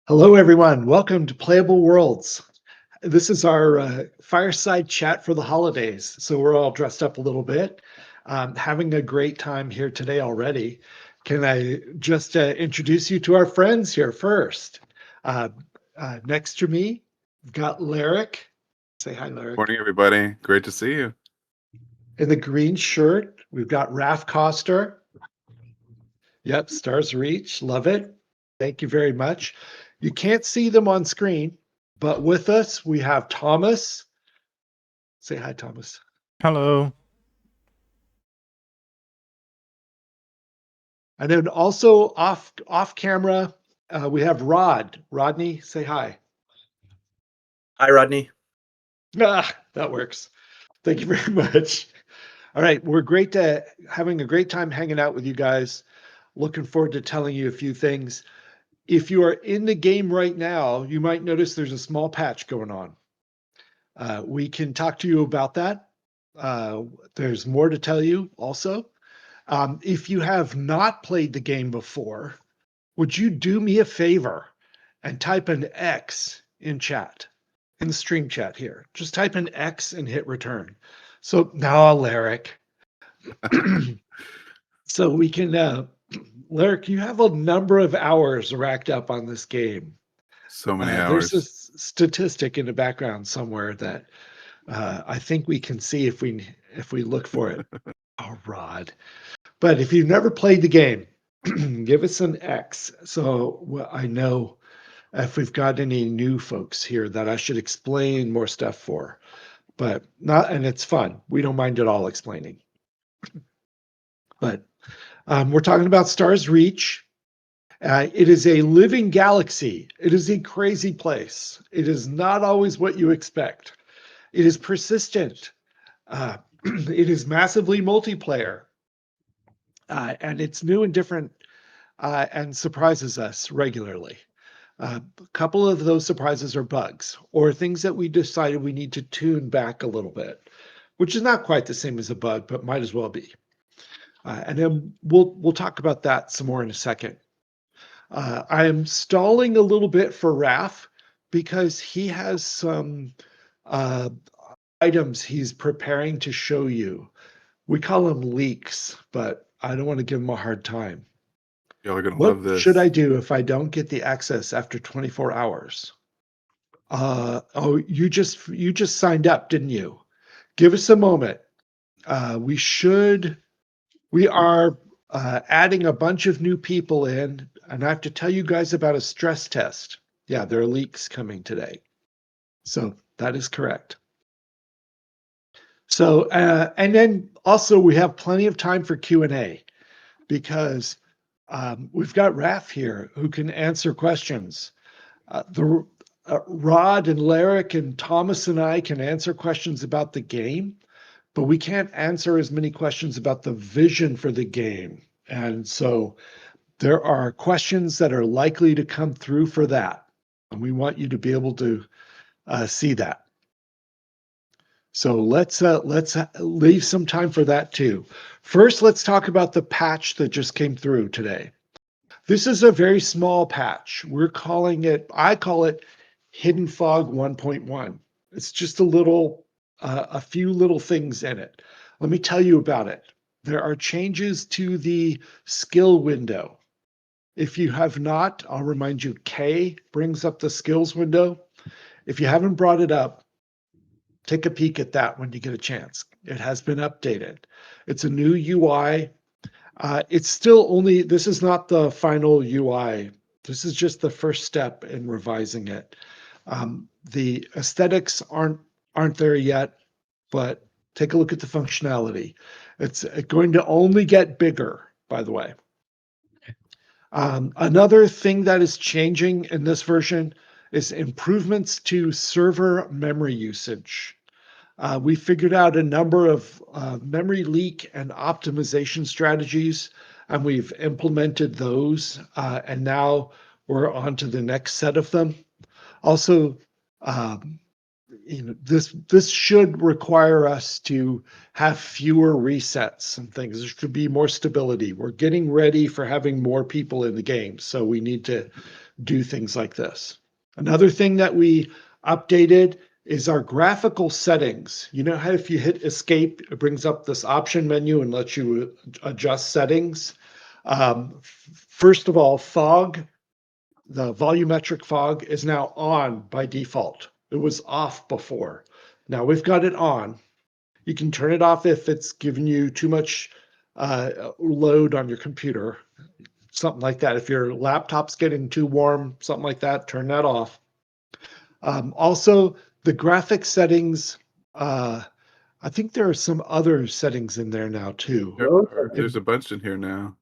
Hello, everyone. Welcome to Playable Worlds. This is our fireside chat for the holidays. So we're all dressed up a little bit, having a great time here today already. Can I just introduce you to our friends here first? Uh, Next to me, we've got Leric. Say hi, Leric. Morning, everybody. Great to see you. In the green shirt, we've got Raph Coster. Yep, Stars Reach. Love it. Thank you very much. You can't see them on screen, but with us, we have Thomas. Say hi, Thomas. Hello. And then also off camera, we have Rod. Rodney, say hi. Hi, Rodney. Ah, that works. Thank you very much. All right, we're having a great time hanging out with you guys. Looking forward to telling you a few things. If you are in the game right now, you might notice there's a small patch going on. We can talk to you about that. There's more to tell you also. If you have not played the game before, would you do me a favor and type an X in chat, in the stream chat here? Just type an X and hit return. So now, Leric. So we can, Leric, you have a number of hours racked up on this game. So many hours. There's a statistic in the background somewhere that I think we can see if we look for it. Oh, Rod. But if you've never played the game, give us an X. So I know if we've got any new folks here that I should explain more stuff for. But not, and it's fun. We don't mind at all explaining. But we're talking about Stars Reach. It is a living galaxy. It is a crazy place. It is not always what you expect. It is persistent. It is massively multiplayer. And it's new and different and surprises us regularly. A couple of those surprises are bugs or things that we decided we need to tune back a little bit, which is not quite the same as a bug, but might as well be. And then we'll talk about that some more in a second. I am stalling a little bit for Raph because he has some items he's preparing to show you. We call them leaks, but I don't want to give him a hard time. Y'all are gonna What love this. should I do if I don't get the access after 24 hours? Oh, you just signed up, didn't you? Give us a moment. We are adding a bunch of new people in, and I have to tell you guys about a stress test. Yeah, there are leaks coming today. So that is correct. So, and then also we have plenty of time for Q&A because we've got Raph here who can answer questions. Rod and Leric and Thomas and I can answer questions about the game, but we can't answer as many questions about the vision for the game. And so there are questions that are likely to come through for that. And we want you to be able to see that. So let's leave some time for that too. First, let's talk about the patch that just came through today. This is a very small patch. I call it Hidden Fog 1.1. It's just a few little things in it. Let me tell you about it. There are changes to the skill window. If you have not, I'll remind you, K brings up the skills window. If you haven't brought it up, take a peek at that when you get a chance. It has been updated. It's a new UI. It's still this is not the final UI. This is just the first step in revising it. The aesthetics aren't there yet, but take a look at the functionality. It's going to only get bigger, by the way. Another thing that is changing in this version is improvements to server memory usage. We figured out a number of memory leak and optimization strategies, and we've implemented those, and now we're on to the next set of them. Also, this should require us to have fewer resets and things. There should be more stability. We're getting ready for having more people in the game, so we need to do things like this. Another thing that we updated is our graphical settings. You know how if you hit escape, it brings up this option menu and lets you adjust settings. First of all, fog, the volumetric fog is now on by default. It was off before. Now we've got it on. You can turn it off if it's giving you too much load on your computer, something like that. If your laptop's getting too warm, something like that, turn that off. Also, the graphic settings, I think there are some other settings in there now too. There's a bunch in here now.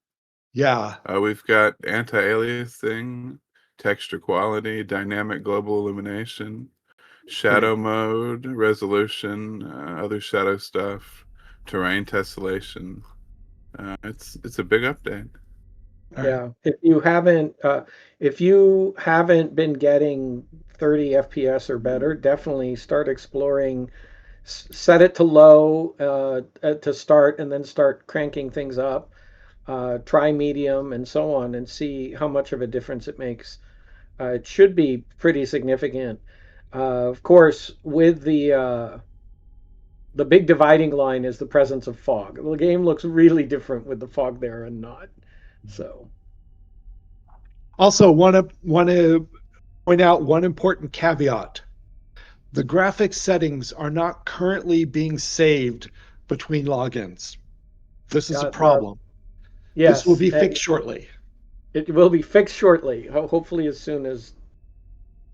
Yeah. We've got anti-aliasing, texture quality, dynamic global illumination, shadow mode, resolution, other shadow stuff, terrain tessellation. It's a big update. Yeah, if you haven't been getting 30 FPS or better, definitely start exploring. Set it to low to start, and then start cranking things up. Try medium and so on, and see how much of a difference it makes. It should be pretty significant. Of course, with the big dividing line is the presence of fog. The game looks really different with the fog there and not. So. Also, want to point out one important caveat. The graphics settings are not currently being saved between logins. This is a problem. Yes, this will be fixed shortly. It will be fixed shortly. Hopefully as soon as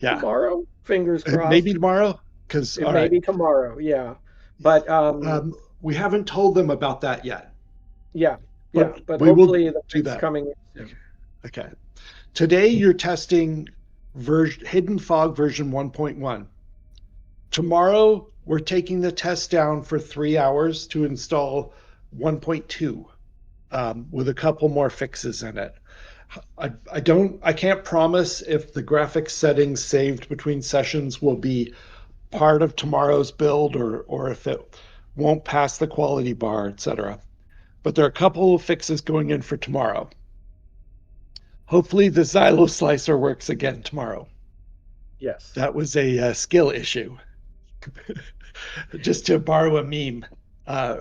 tomorrow. Fingers crossed. Maybe tomorrow, because maybe tomorrow. Yeah, but we haven't told them about that yet. Yeah, but we hopefully will do that. Coming soon. Okay. Today you're testing Hidden Fog version 1.1. Tomorrow we're taking the test down for 3 hours to install 1.2 with a couple more fixes in it. I can't promise if the graphics settings saved between sessions will be part of tomorrow's build or if it won't pass the quality bar, etc. But there are a couple of fixes going in for tomorrow. Hopefully the Xylo slicer works again tomorrow. Yes. That was a skill issue. Just to borrow a meme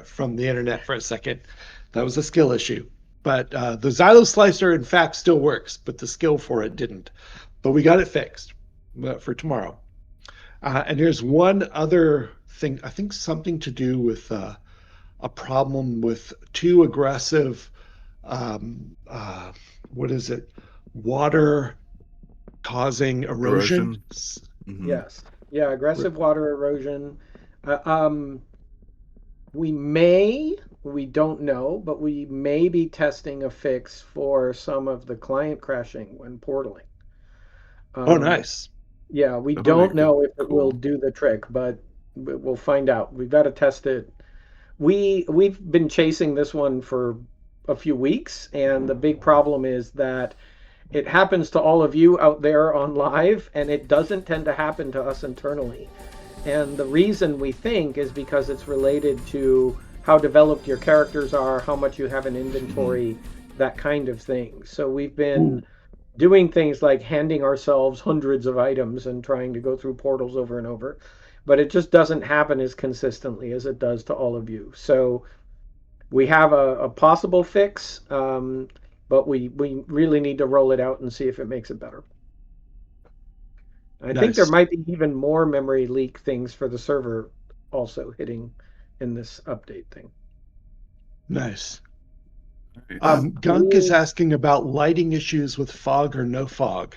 from the internet for a second. That was a skill issue. But the Xylo slicer, in fact, still works, but the skill for it didn't. But we got it fixed for tomorrow. And here's one other thing, I think something to do with a problem with too aggressive, what is it? Water causing erosion. Mm-hmm. Yes. Yeah, aggressive water erosion. We don't know, but we may be testing a fix for some of the client crashing when portaling. Oh, nice. Yeah, we don't know if it will do the trick, but we'll find out. We've got to test it. We've been chasing this one for a few weeks, and the big problem is that it happens to all of you out there on live, and it doesn't tend to happen to us internally. And the reason we think is because it's related to how developed your characters are, how much you have in inventory, that kind of thing. So we've been doing things like handing ourselves hundreds of items and trying to go through portals over and over, but it just doesn't happen as consistently as it does to all of you. So we have a possible fix, but we really need to roll it out and see if it makes it better. I think there might be even more memory leak things for the server also hitting in this update thing. Nice. Gunk is asking about lighting issues with fog or no fog.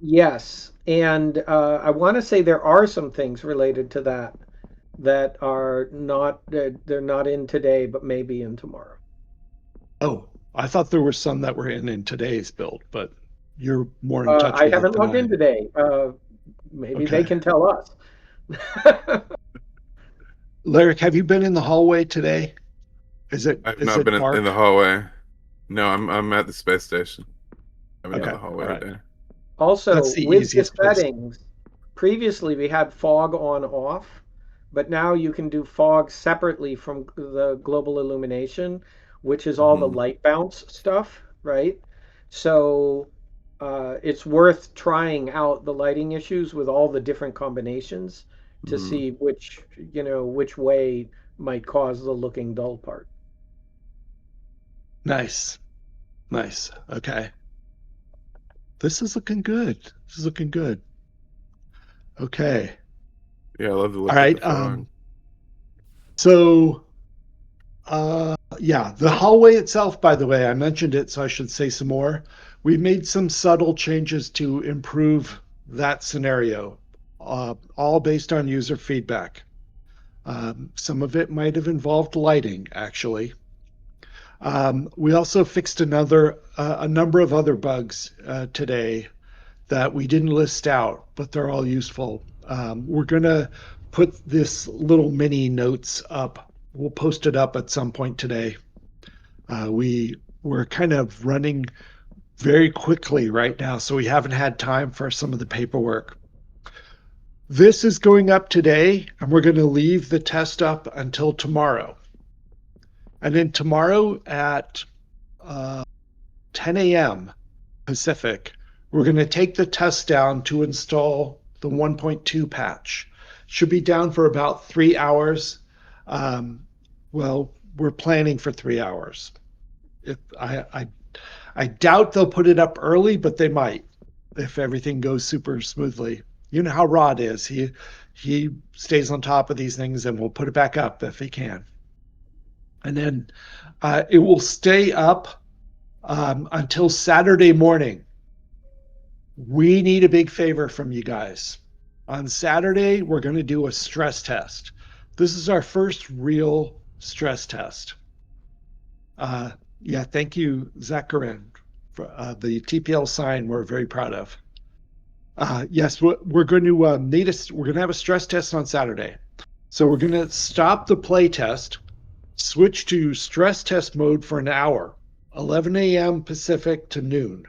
Yes, and I want to say there are some things related to that are not, they're not in today, but maybe in tomorrow. Oh, I thought there were some that were in today's build, but you're more in touch with I haven't logged in today. Maybe they can tell us. Leric, have you been in the hallway today? I've not been in the hallway. No, I'm at the space station. I've been in the hallway today. Also, with the settings, previously we had fog on off, but now you can do fog separately from the global illumination, which is all the light bounce stuff, right? So it's worth trying out the lighting issues with all the different combinations to see which way might cause the looking dull part. Nice. Okay. This is looking good. Okay. Yeah, I love the look All right. of the drawing. So, yeah, the hallway itself, by the way, I mentioned it, so I should say some more. We made some subtle changes to improve that scenario, all based on user feedback. Some of it might have involved lighting, actually. We also fixed a number of other bugs today that we didn't list out, but they're all useful. We're going to put this little mini notes up. We'll post it up at some point today. We're kind of running very quickly right now, so we haven't had time for some of the paperwork. This is going up today, and we're going to leave the test up until tomorrow. And then tomorrow at 10 a.m. Pacific, we're going to take the test down to install the 1.2 patch. Should be down for about 3 hours. Well, we're planning for 3 hours. I doubt they'll put it up early, but they might if everything goes super smoothly. You know how Rod is. He stays on top of these things and will put it back up if he can. And then it will stay up until Saturday morning. We need a big favor from you guys. On Saturday, we're going to do a stress test. This is our first real stress test. Yeah, thank you, Zakarin, for the TPL sign we're very proud of. Yes, we're going to we're going to have a stress test on Saturday. So we're going to stop the play test, switch to stress test mode for an hour, 11 a.m. Pacific to noon,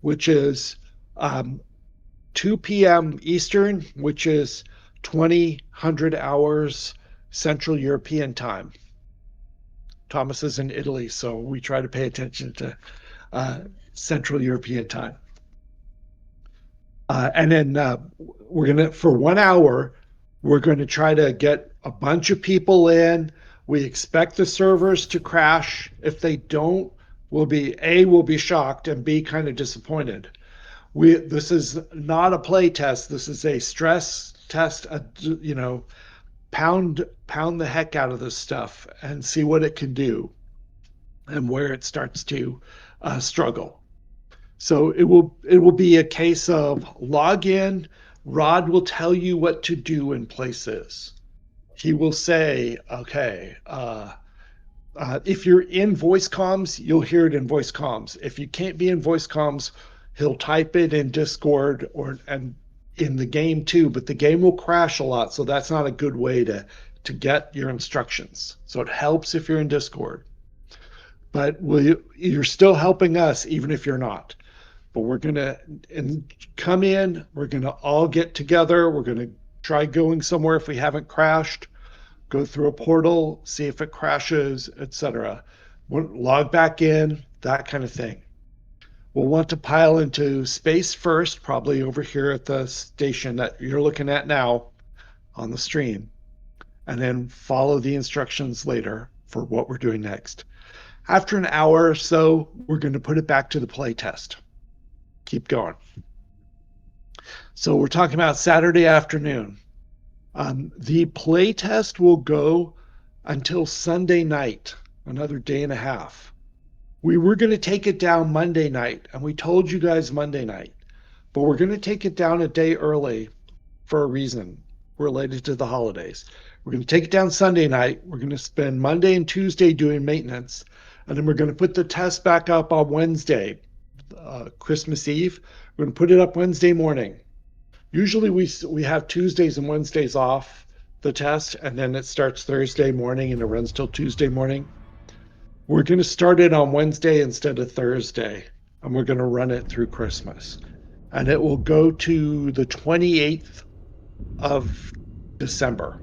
which is 2 p.m. Eastern, which is 2000 hours Central European time. Thomas is in Italy, so we try to pay attention to Central European time. And then we're going to, for 1 hour, we're going to try to get a bunch of people in. We expect the servers to crash. If they don't, we'll be shocked, and B, kind of disappointed. This is not a play test. This is a stress test, pound the heck out of this stuff and see what it can do and where it starts to struggle. So it will be a case of log in. Rod will tell you what to do in places. He will say, okay, if you're in voice comms, you'll hear it in voice comms. If you can't be in voice comms, he'll type it in Discord and in the game too, but the game will crash a lot, so that's not a good way to get your instructions. So it helps if you're in Discord. But you're still helping us even if you're not. But we're going to come in, we're going to all get together, we're going to try going somewhere if we haven't crashed, go through a portal, see if it crashes, etc. Log back in, that kind of thing. We'll want to pile into space first, probably over here at the station that you're looking at now on the stream, and then follow the instructions later for what we're doing next. After an hour or so, we're going to put it back to the play test. Keep going. So we're talking about Saturday afternoon. The play test will go until Sunday night, another day and a half. We were going to take it down Monday night, and we told you guys Monday night, but we're going to take it down a day early for a reason related to the holidays. We're going to take it down Sunday night. We're going to spend Monday and Tuesday doing maintenance, and then we're going to put the test back up on Wednesday, Christmas Eve. We're going to put it up Wednesday morning. Usually we have Tuesdays and Wednesdays off the test, and then it starts Thursday morning and it runs till Tuesday morning. We're going to start it on Wednesday instead of Thursday, and we're going to run it through Christmas. And it will go to the 28th of December.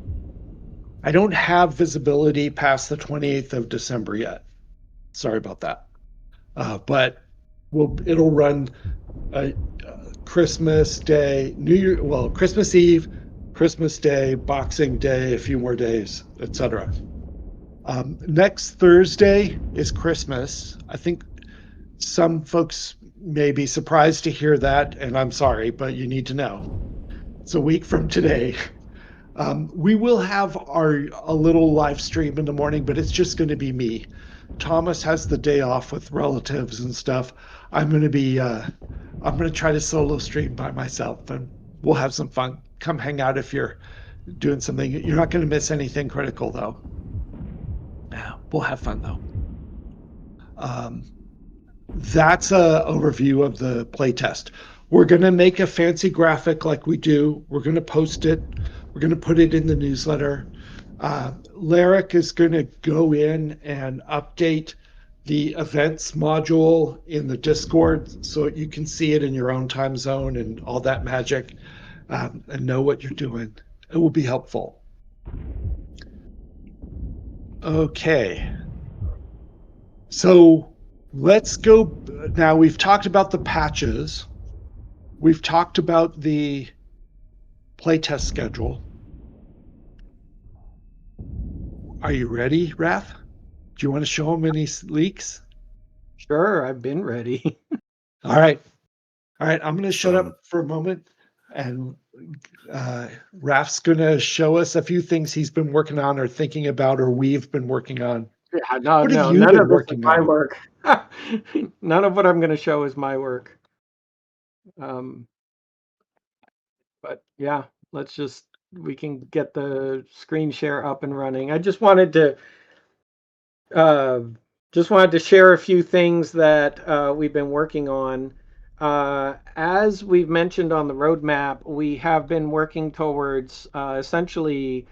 I don't have visibility past the 28th of December yet. Sorry about that. But it'll run Christmas Day, Christmas Eve, Christmas Day, Boxing Day, a few more days, etc. Next Thursday is Christmas. I think some folks may be surprised to hear that, and I'm sorry, but you need to know. It's a week from today. We will have a little live stream in the morning, but it's just going to be me. Thomas has the day off with relatives and stuff. I'm going to try to solo stream by myself, and we'll have some fun. Come hang out if you're doing something. You're not going to miss anything critical, though. Yeah, we'll have fun though. That's an overview of the playtest. We're going to make a fancy graphic like we do. We're going to post it. We're going to put it in the newsletter. Leric is going to go in and update the events module in the Discord so you can see it in your own time zone and all that magic, and know what you're doing. It will be helpful. Okay. So let's go. Now we've talked about the patches. We've talked about the playtest schedule. Are you ready, Raph? Do you want to show them any leaks? Sure, I've been ready. All right. I'm going to shut up for a moment, and Raph's going to show us a few things he's been working on or thinking about or we've been working on. Yeah, what have you none been of working this is my on? work. None of what I'm going to show is my work. But yeah, we can get the screen share up and running. I just wanted to share a few things that we've been working on. As we've mentioned on the roadmap, we have been working towards essentially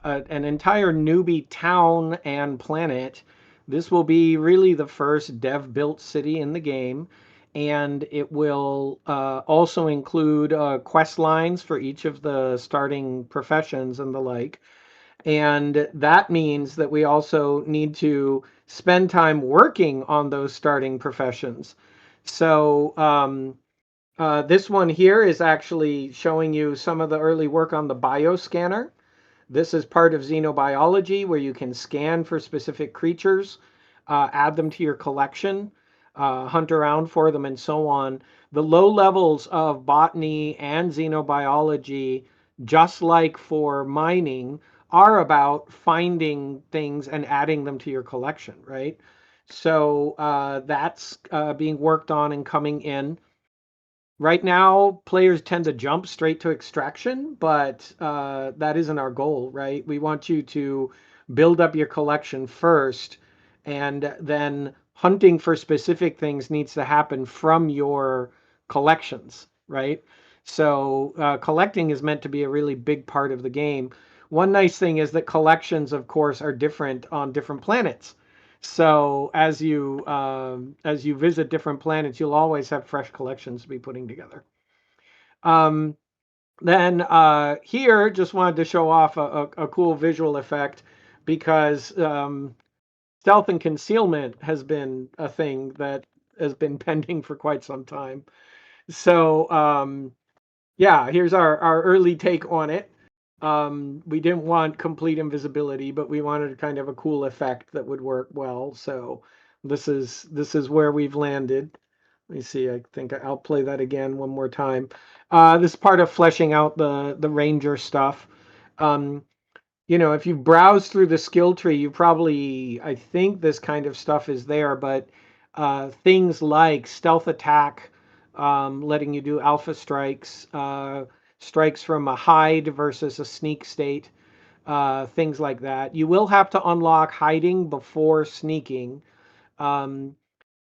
an entire newbie town and planet. This will be really the first dev-built city in the game, and it will also include quest lines for each of the starting professions and the like. And that means that we also need to spend time working on those starting professions. So this one here is actually showing you some of the early work on the bioscanner. This is part of xenobiology, where you can scan for specific creatures, add them to your collection, hunt around for them, and so on. The low levels of botany and xenobiology, just like for mining, are about finding things and adding them to your collection, right? So that's being worked on and coming in. Right now, players tend to jump straight to extraction, but that isn't our goal, right? We want you to build up your collection first, and then hunting for specific things needs to happen from your collections, right? So collecting is meant to be a really big part of the game. One nice thing is that collections, of course, are different on different planets. So as you visit different planets, you'll always have fresh collections to be putting together. Then here, just wanted to show off a cool visual effect, because stealth and concealment has been a thing that has been pending for quite some time. So yeah, here's our early take on it. We didn't want complete invisibility, but we wanted kind of a cool effect that would work well. So this is where we've landed. Let me see. I think I'll play that again one more time. This part of fleshing out the ranger stuff. If you browse through the skill tree, I think this kind of stuff is there, but things like stealth attack, letting you do alpha strikes, strikes from a hide versus a sneak state, things like that. You will have to unlock hiding before sneaking.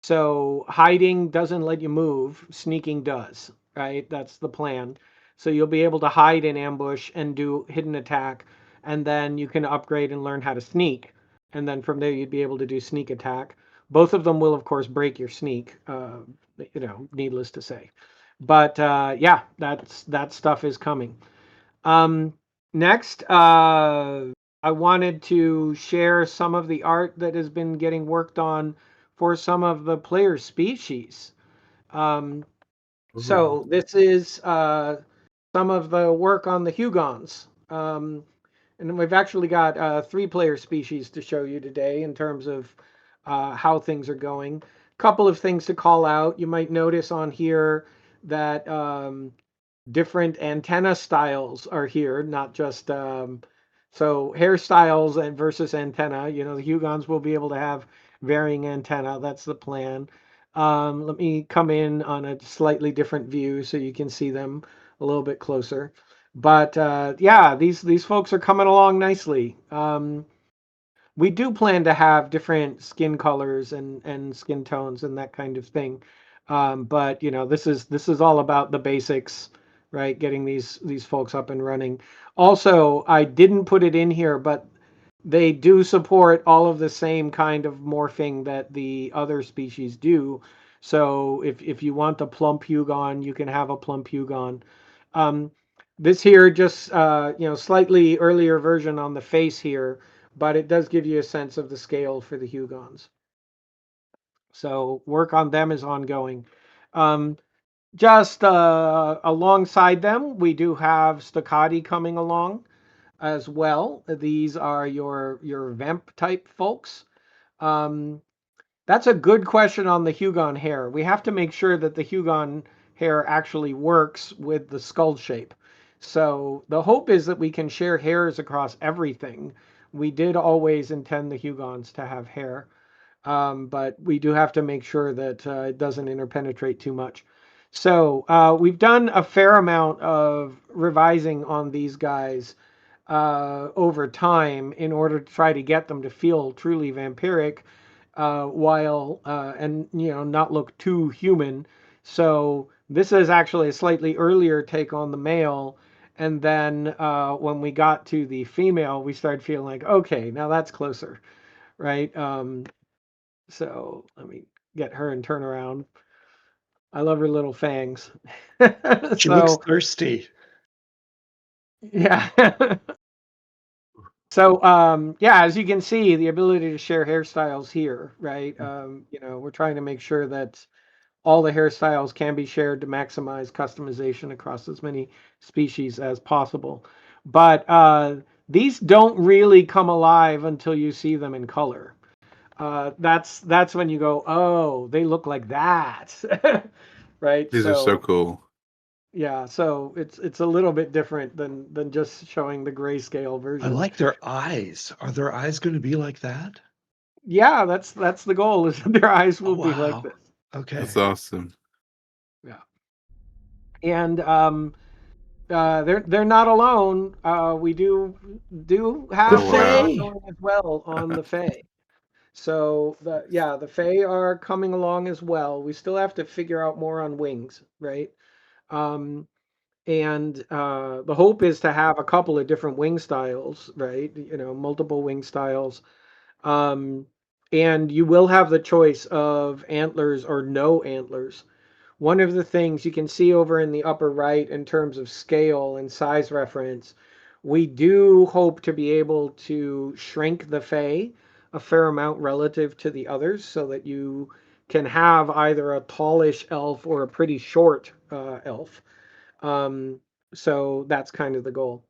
So hiding doesn't let you move, sneaking does, right? That's the plan. So you'll be able to hide in ambush and do hidden attack, and then you can upgrade and learn how to sneak. And then from there, you'd be able to do sneak attack. Both of them will, of course, break your sneak, needless to say. But yeah, that stuff is coming. Next, I wanted to share some of the art that has been getting worked on for some of the player species. So this is some of the work on the Hugons. And we've actually got 3-player species to show you today in terms of how things are going. Couple of things to call out. You might notice on here that different antenna styles are here, not just so hairstyles and versus antenna. You know, the Hugons will be able to have varying antenna. That's the plan. Let me come in on a slightly different view so you can see them a little bit closer. But yeah, these folks are coming along nicely. We do plan to have different skin colors and skin tones and that kind of thing. But you know, this is all about the basics, right? Getting these folks up and running. Also, I didn't put it in here, but they do support all of the same kind of morphing that the other species do. So if you want a plump Hugon, you can have a plump Hugon. This here just slightly earlier version on the face here, but it does give you a sense of the scale for the Hugons. So work on them is ongoing. Just alongside them, we do have Stoccati coming along as well. These are your vamp type folks. That's a good question on the Hugon hair. We have to make sure that the Hugon hair actually works with the skull shape. So the hope is that we can share hairs across everything. We did always intend the Hugons to have hair, but we do have to make sure that it doesn't interpenetrate too much. So we've done a fair amount of revising on these guys over time in order to try to get them to feel truly vampiric while and not look too human. So this is actually a slightly earlier take on the male. And then when we got to the female, we started feeling like, okay, now that's closer, right? So let me get her and turn around. I love her little fangs. She looks thirsty. Yeah. So yeah, as you can see, the ability to share hairstyles here, right? We're trying to make sure that all the hairstyles can be shared to maximize customization across as many species as possible. But these don't really come alive until you see them in color. That's when you go, oh, they look like that, right? These are so cool. Yeah, so it's a little bit different than just showing the grayscale version. I like their eyes. Are their eyes going to be like that? Yeah, that's the goal, is that their eyes will be like this. Okay. That's awesome. Yeah. And they're not alone. We do have Fae as well on the Fae. So the Fae are coming along as well. We still have to figure out more on wings, right? And the hope is to have a couple of different wing styles, right? Multiple wing styles. And you will have the choice of antlers or no antlers. One of the things you can see over in the upper right in terms of scale and size reference, we do hope to be able to shrink the Fae a fair amount relative to the others so that you can have either a tallish elf or a pretty short elf. So that's kind of the goal.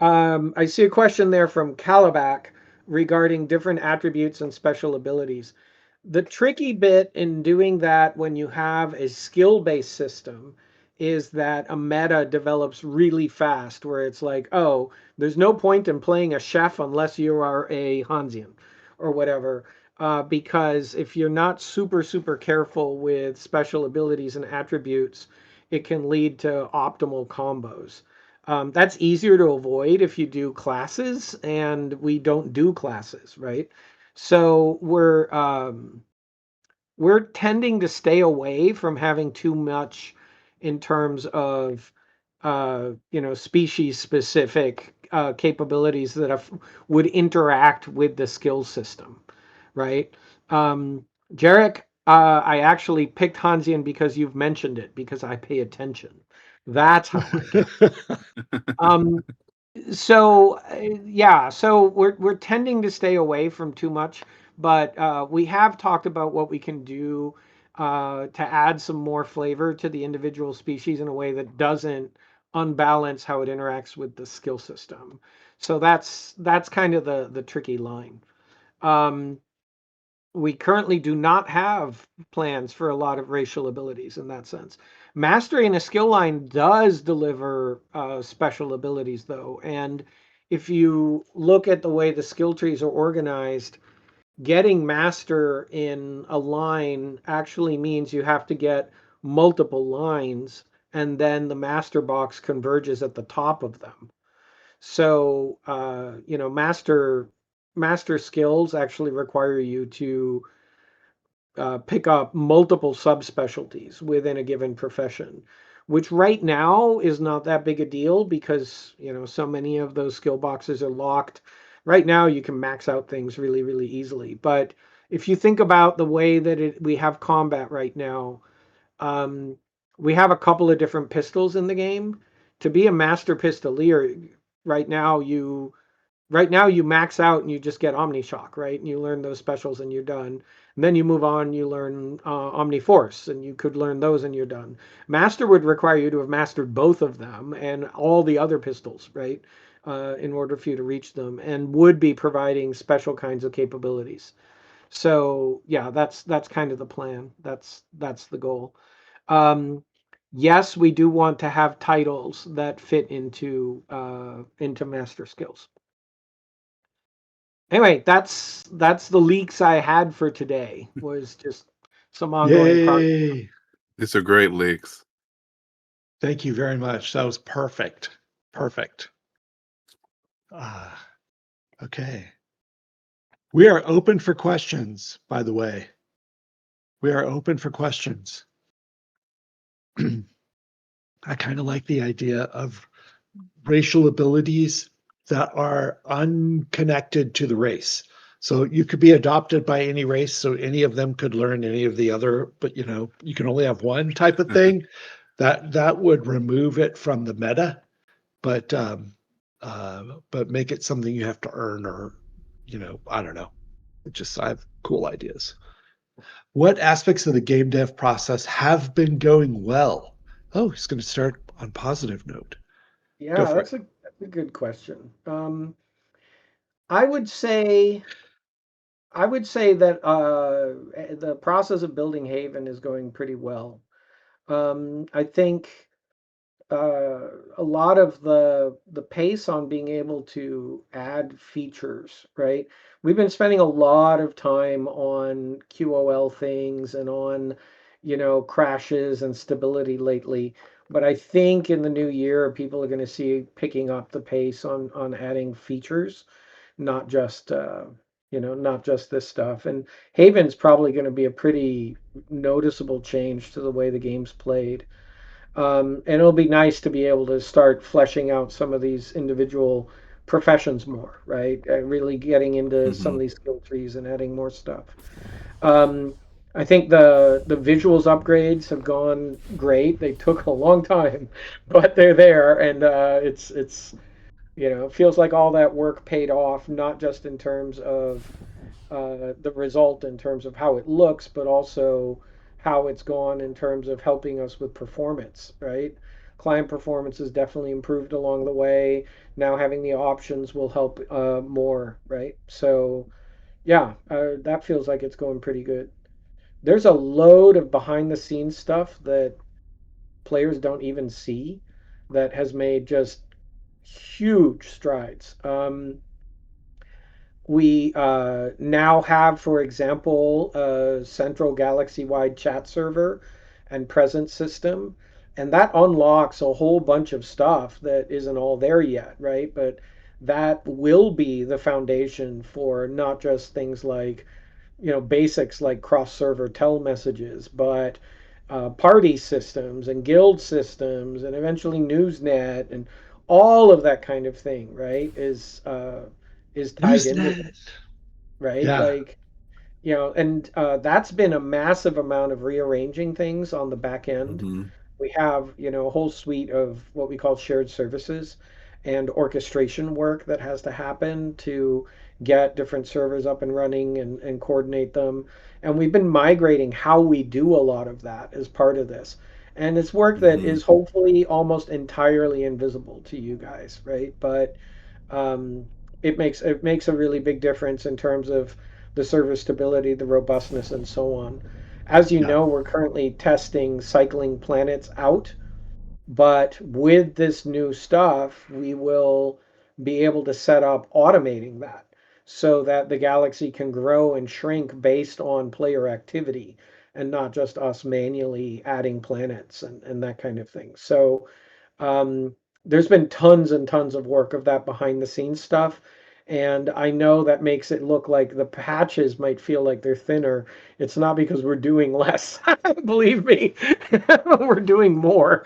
I see a question there from Calabac regarding different attributes and special abilities. The tricky bit in doing that when you have a skill-based system is that a meta develops really fast where it's like, oh, there's no point in playing a chef unless you are a Hansian or whatever. Because if you're not super, super careful with special abilities and attributes, it can lead to optimal combos. That's easier to avoid if you do classes, and we don't do classes, right? So we're tending to stay away from having too much in terms of species specific capabilities that would interact with the skill system, right? Jarek, I actually picked Hansian because you've mentioned it, because I pay attention. That's how I get so we're tending to stay away from too much, but we have talked about what we can do to add some more flavor to the individual species in a way that doesn't unbalance how it interacts with the skill system. So that's kind of the tricky line. We currently do not have plans for a lot of racial abilities in that sense. Mastery in a skill line does deliver special abilities, though. And if you look at the way the skill trees are organized, getting master in a line actually means you have to get multiple lines, and then the master box converges at the top of them. So, master skills actually require you to pick up multiple subspecialties within a given profession, which right now is not that big a deal because, so many of those skill boxes are locked. Right now, you can max out things really, really easily. But if you think about the way that we have combat right now, we have a couple of different pistols in the game. To be a master pistolier, right now you max out and you just get Omnishock, right? And you learn those specials and you're done. And then you move on, you learn Omniforce, and you could learn those and you're done. Master would require you to have mastered both of them and all the other pistols, right? In order for you to reach them, and would be providing special kinds of capabilities. So yeah, that's kind of the plan. That's the goal. Yes, we do want to have titles that fit into master skills. Anyway, that's the leaks I had for today. Was just some ongoing progress. These are great leaks. Thank you very much. That was perfect. Okay. We are open for questions, by the way. We are open for questions. I kind of like the idea of racial abilities that are unconnected to the race. So you could be adopted by any race, so any of them could learn any of the other, but you can only have one type of thing. That would remove it from the meta, but make it something you have to earn, or I don't know. I have cool ideas. What aspects of the game dev process have been going well? Oh, he's going to start on positive note. Yeah, that's a good question. I would say that the process of building Haven is going pretty well. I think a lot of the pace on being able to add features, right? We've been spending a lot of time on QOL things and on, crashes and stability lately. But I think in the new year, people are going to see picking up the pace on adding features, not just not just this stuff. And Haven's probably going to be a pretty noticeable change to the way the game's played. And it'll be nice to be able to start fleshing out some of these individual professions more, right? Really getting into some of these skill trees and adding more stuff. I think the visuals upgrades have gone great. They took a long time, but they're there, and it's it feels like all that work paid off, not just in terms of the result in terms of how it looks, but also how it's gone in terms of helping us with performance, right? Client performance has definitely improved along the way. Now having the options will help more, right? So, yeah, that feels like it's going pretty good. There's a load of behind the scenes stuff that players don't even see that has made just huge strides. We now have, for example, a central galaxy-wide chat server and presence system, and that unlocks a whole bunch of stuff that isn't all there yet, right? But that will be the foundation for not just things like, basics like cross-server tel messages, but party systems and guild systems and eventually Newsnet and all of that kind of thing, right? Is tied in with it, right? Yeah. Like, and that's been a massive amount of rearranging things on the back end. We have, a whole suite of what we call shared services. and orchestration work that has to happen to get different servers up and running and coordinate them. And we've been migrating how we do a lot of that as part of this. And it's work that is hopefully almost entirely invisible to you guys, right? But um, it makes a really big difference in terms of the server stability, the robustness, and so on. As you know, we're currently testing cycling planets out, but with this new stuff, we will be able to set up automating that so that the galaxy can grow and shrink based on player activity and not just us manually adding planets and that kind of thing. So um, there's been tons and tons of work of that behind the scenes stuff. And I know that makes it look like the patches might feel like they're thinner. It's not because we're doing less. Believe me, we're doing more.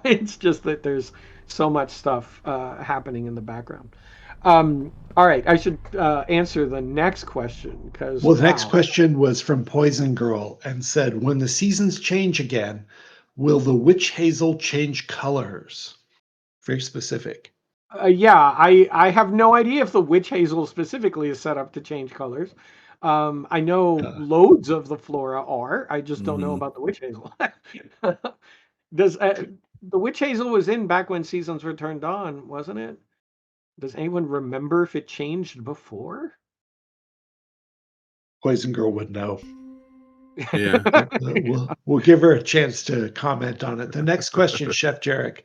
It's just that there's so much stuff happening in the background. All right, I should answer the next question because the next question was from Poison Girl and said, "When the seasons change again, will the witch hazel change colors?" Very specific. Yeah, I have no idea if the witch hazel specifically is set up to change colors. I know loads of the flora are. I just don't know about the witch hazel. Does the witch hazel was in back when seasons were turned on, wasn't it? Does anyone remember if it changed before? Poison Girl would know. Yeah. We'll give her a chance to comment on it. The next question, Chef Jarek.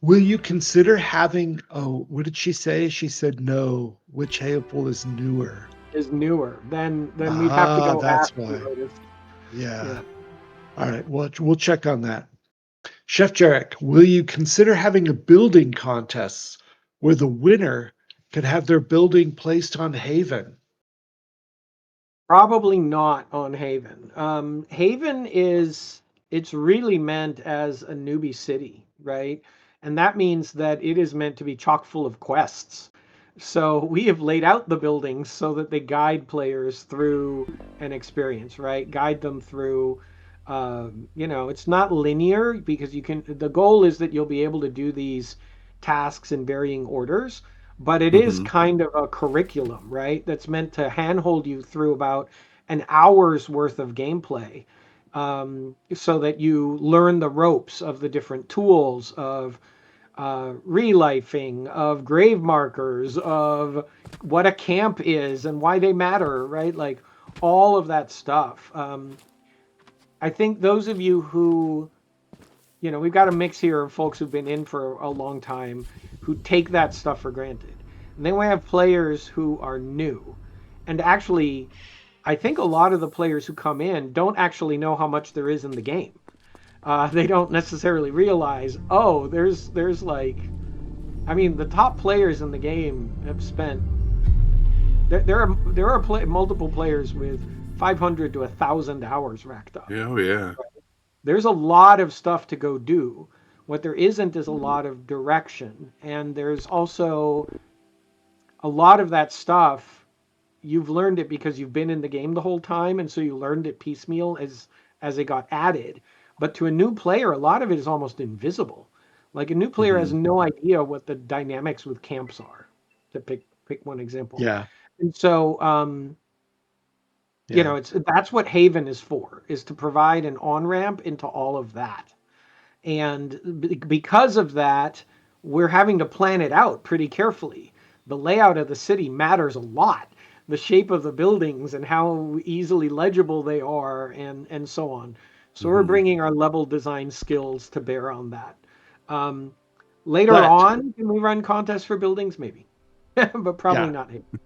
Will you consider having, what did she say? She said no. Witch hazel is newer. Is newer. Then we'd have to go that's why. Yeah. All right. We'll check on that. Chef Jarek, will you consider having a building contest where the winner could have their building placed on Haven? Probably not on Haven. Haven it's really meant as a newbie city, right? And that means that it is meant to be chock full of quests. So we have laid out the buildings so that they guide players through an experience, right? Guide them through, it's not linear because the goal is that you'll be able to do these tasks in varying orders, but it is kind of a curriculum, right? That's meant to handhold you through about an hour's worth of gameplay, so that you learn the ropes of the different tools of relifing, of grave markers, of what a camp is and why they matter, right? Like all of that stuff. I think those of you who, we've got a mix here of folks who've been in for a long time who take that stuff for granted. And then we have players who are new. And actually, I think a lot of the players who come in don't actually know how much there is in the game. They don't necessarily realize, there's like, the top players in the game have spent. There are multiple players with 500 to 1,000 hours racked up. Yeah, yeah. There's a lot of stuff to go do. What there isn't is a lot of direction, and there's also a lot of that stuff. You've learned it because you've been in the game the whole time, and so you learned it piecemeal as it got added. But to a new player, a lot of it is almost invisible. Like a new player has no idea what the dynamics with camps are, to pick one example. Yeah. And so, that's what Haven is for, is to provide an on-ramp into all of that. And because of that, we're having to plan it out pretty carefully. The layout of the city matters a lot. The shape of the buildings and how easily legible they are and so on. So we're bringing our level design skills to bear on that. Later on, can we run contests for buildings? Maybe, but probably not Haven.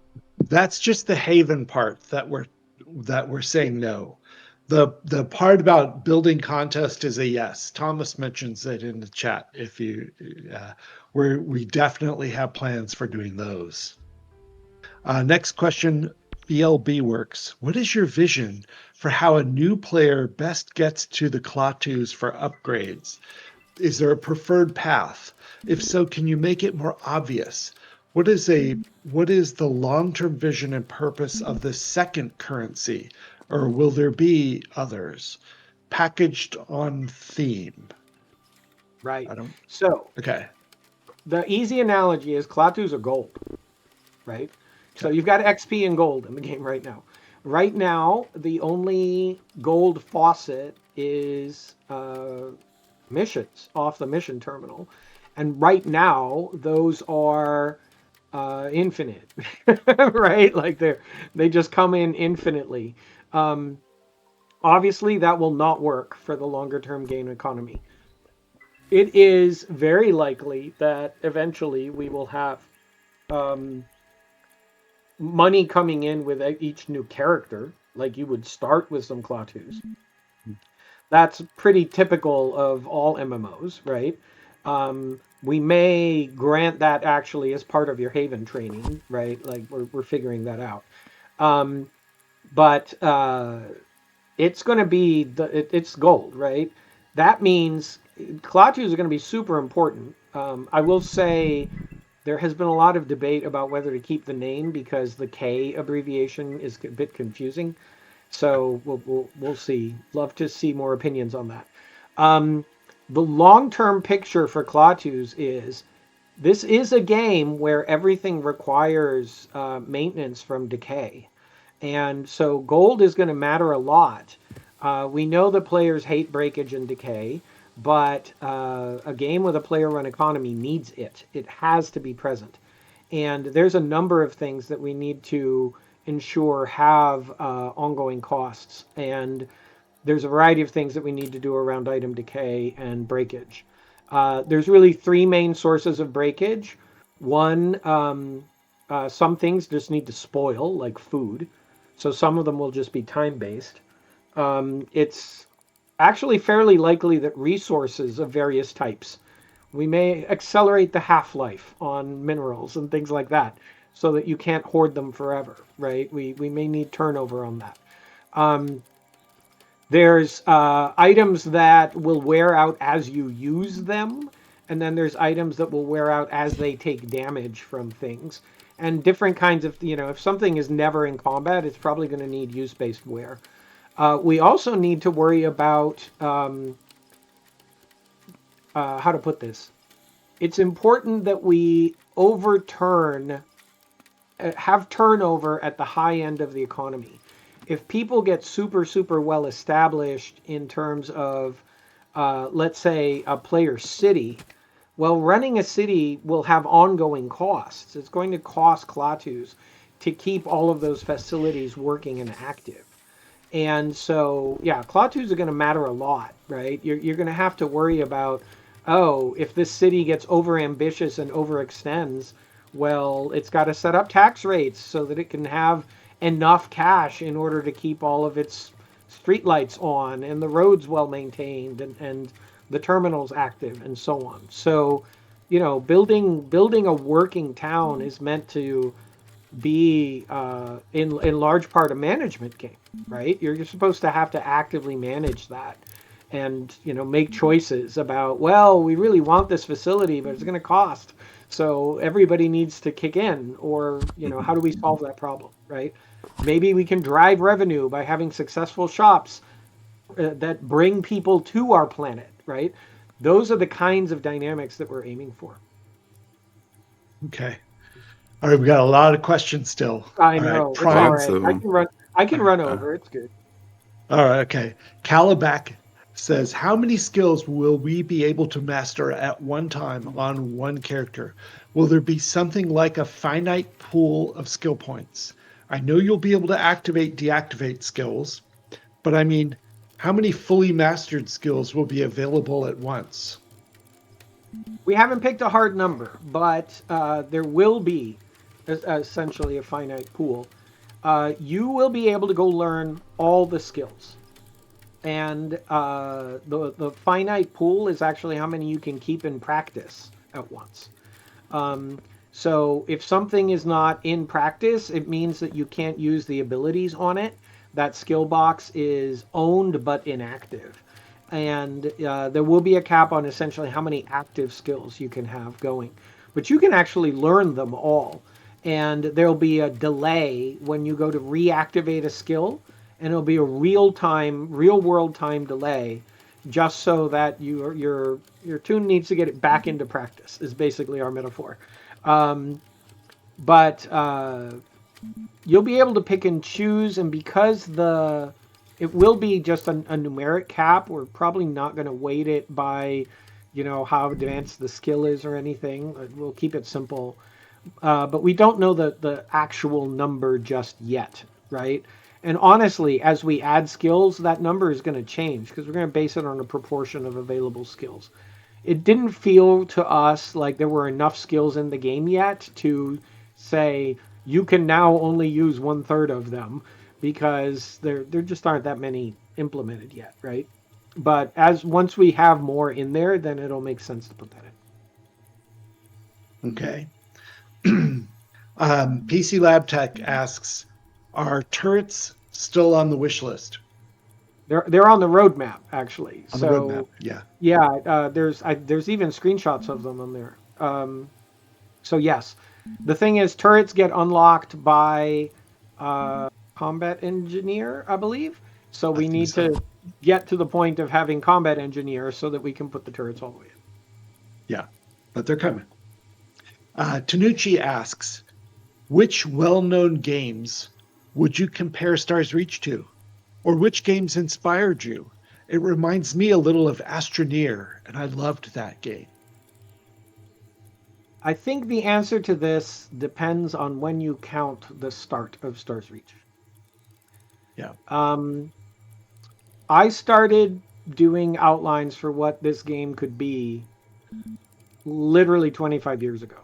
That's just the Haven part that we're saying no. The part about building contest is a yes. Thomas mentions it in the chat. If you, we definitely have plans for doing those. Next question, BLB Works. What is your vision for how a new player best gets to the Klatus for upgrades? Is there a preferred path? If so, can you make it more obvious? What is the long-term vision and purpose of the second currency? Or will there be others packaged on theme? Right. Okay. the easy analogy is Klaatu's are gold, right? So you've got XP and gold in the game right now. Right now, the only gold faucet is missions off the mission terminal. And right now, those are infinite, right? Like they just come in infinitely. Obviously, that will not work for the longer term game economy. It is very likely that eventually we will have money coming in with each new character, like you would start with some Klaatu's. That's pretty typical of all MMOs, right? We may grant that actually as part of your Haven training, right? Like we're figuring that out. But it's going to be it's gold, right? That means Klaatu's are going to be super important. I will say there has been a lot of debate about whether to keep the name because the K abbreviation is a bit confusing. So we'll see. Love to see more opinions on that. The long-term picture for Klaatu's is this is a game where everything requires maintenance from decay. And so gold is going to matter a lot. We know that players hate breakage and decay, but a game with a player-run economy needs it. It has to be present. And there's a number of things that we need to ensure have ongoing costs. And there's a variety of things that we need to do around item decay and breakage. There's really three main sources of breakage. One, some things just need to spoil, like food. So some of them will just be time-based. It's actually fairly likely that resources of various types, we may accelerate the half-life on minerals and things like that so that you can't hoard them forever, right? We may need turnover on that. There's items that will wear out as you use them, and then there's items that will wear out as they take damage from things. And different kinds of, if something is never in combat, it's probably going to need use-based wear. We also need to worry about how to put this. It's important that we have turnover at the high end of the economy. If people get super, super well established in terms of, let's say, a player city, well, running a city will have ongoing costs. It's going to cost Klaatu's to keep all of those facilities working and active. And so, yeah, Klaatu's are going to matter a lot, right? You're going to have to worry about, if this city gets overambitious and overextends, well, it's got to set up tax rates so that it can have enough cash in order to keep all of its streetlights on and the roads well maintained and the terminals active and so on. So, building a working town is meant to be in large part a management game, right? You're supposed to have to actively manage that and make choices about, well, we really want this facility, but it's going to cost, so everybody needs to kick in, or how do we solve that problem, right? Maybe we can drive revenue by having successful shops that bring people to our planet, right? Those are the kinds of dynamics that we're aiming for. Okay. All right, we got a lot of questions still. I know. Right. All right. I can run over. It's good. All right. Okay. Calabac says, how many skills will we be able to master at one time on one character? Will there be something like a finite pool of skill points? I know you'll be able to activate, deactivate skills, but I mean, how many fully mastered skills will be available at once? We haven't picked a hard number, but there will be essentially a finite pool. You will be able to go learn all the skills. And the finite pool is actually how many you can keep in practice at once. So if something is not in practice, it means that you can't use the abilities on it. That skill box is owned but inactive. And there will be a cap on essentially how many active skills you can have going. But you can actually learn them all. And there'll be a delay when you go to reactivate a skill, and it'll be a real world time delay just so that your toon needs to get it back into practice is basically our metaphor. But you'll be able to pick and choose, and because it will be just a numeric cap, we're probably not going to weight it by, how advanced the skill is or anything. We'll keep it simple. But we don't know the actual number just yet, right? And honestly, as we add skills, that number is going to change because we're going to base it on a proportion of available skills. It didn't feel to us like there were enough skills in the game yet to say you can now only use 1/3 of them, because there just aren't that many implemented yet, right? But once we have more in there, then it'll make sense to put that in. Okay. PC Lab Tech asks, are turrets still on the wish list? They're on the roadmap, actually. On the roadmap, yeah. Yeah, there's even screenshots of them on there. So yes, the thing is, turrets get unlocked by combat engineer, I believe. So we need to get to the point of having combat engineer so that we can put the turrets all the way in. Yeah, but they're coming. Tanucci asks, which well-known games would you compare Stars Reach to? Or which games inspired you? It reminds me a little of Astroneer, and I loved that game. I think the answer to this depends on when you count the start of Stars Reach. Yeah. I started doing outlines for what this game could be literally 25 years ago.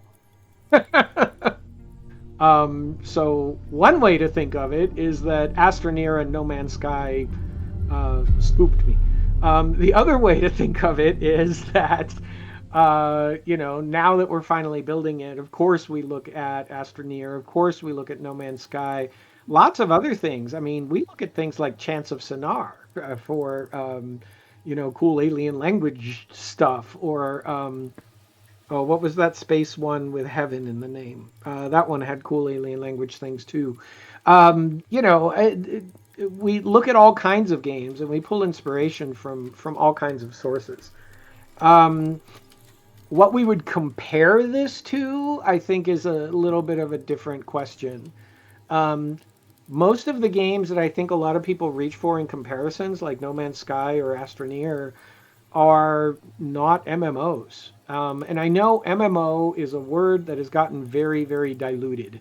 So one way to think of it is that Astroneer and No Man's Sky spooked me. The other way to think of it is that, now that we're finally building it, of course we look at Astroneer, of course we look at No Man's Sky, lots of other things. I mean, we look at things like Chants of Sonar for, cool alien language stuff, or what was that space one with heaven in the name? That one had cool alien language things too. We look at all kinds of games and we pull inspiration from all kinds of sources. What we would compare this to, I think, is a little bit of a different question. Most of the games that I think a lot of people reach for in comparisons, like No Man's Sky or Astroneer, are not MMOs. And I know MMO is a word that has gotten very, very diluted.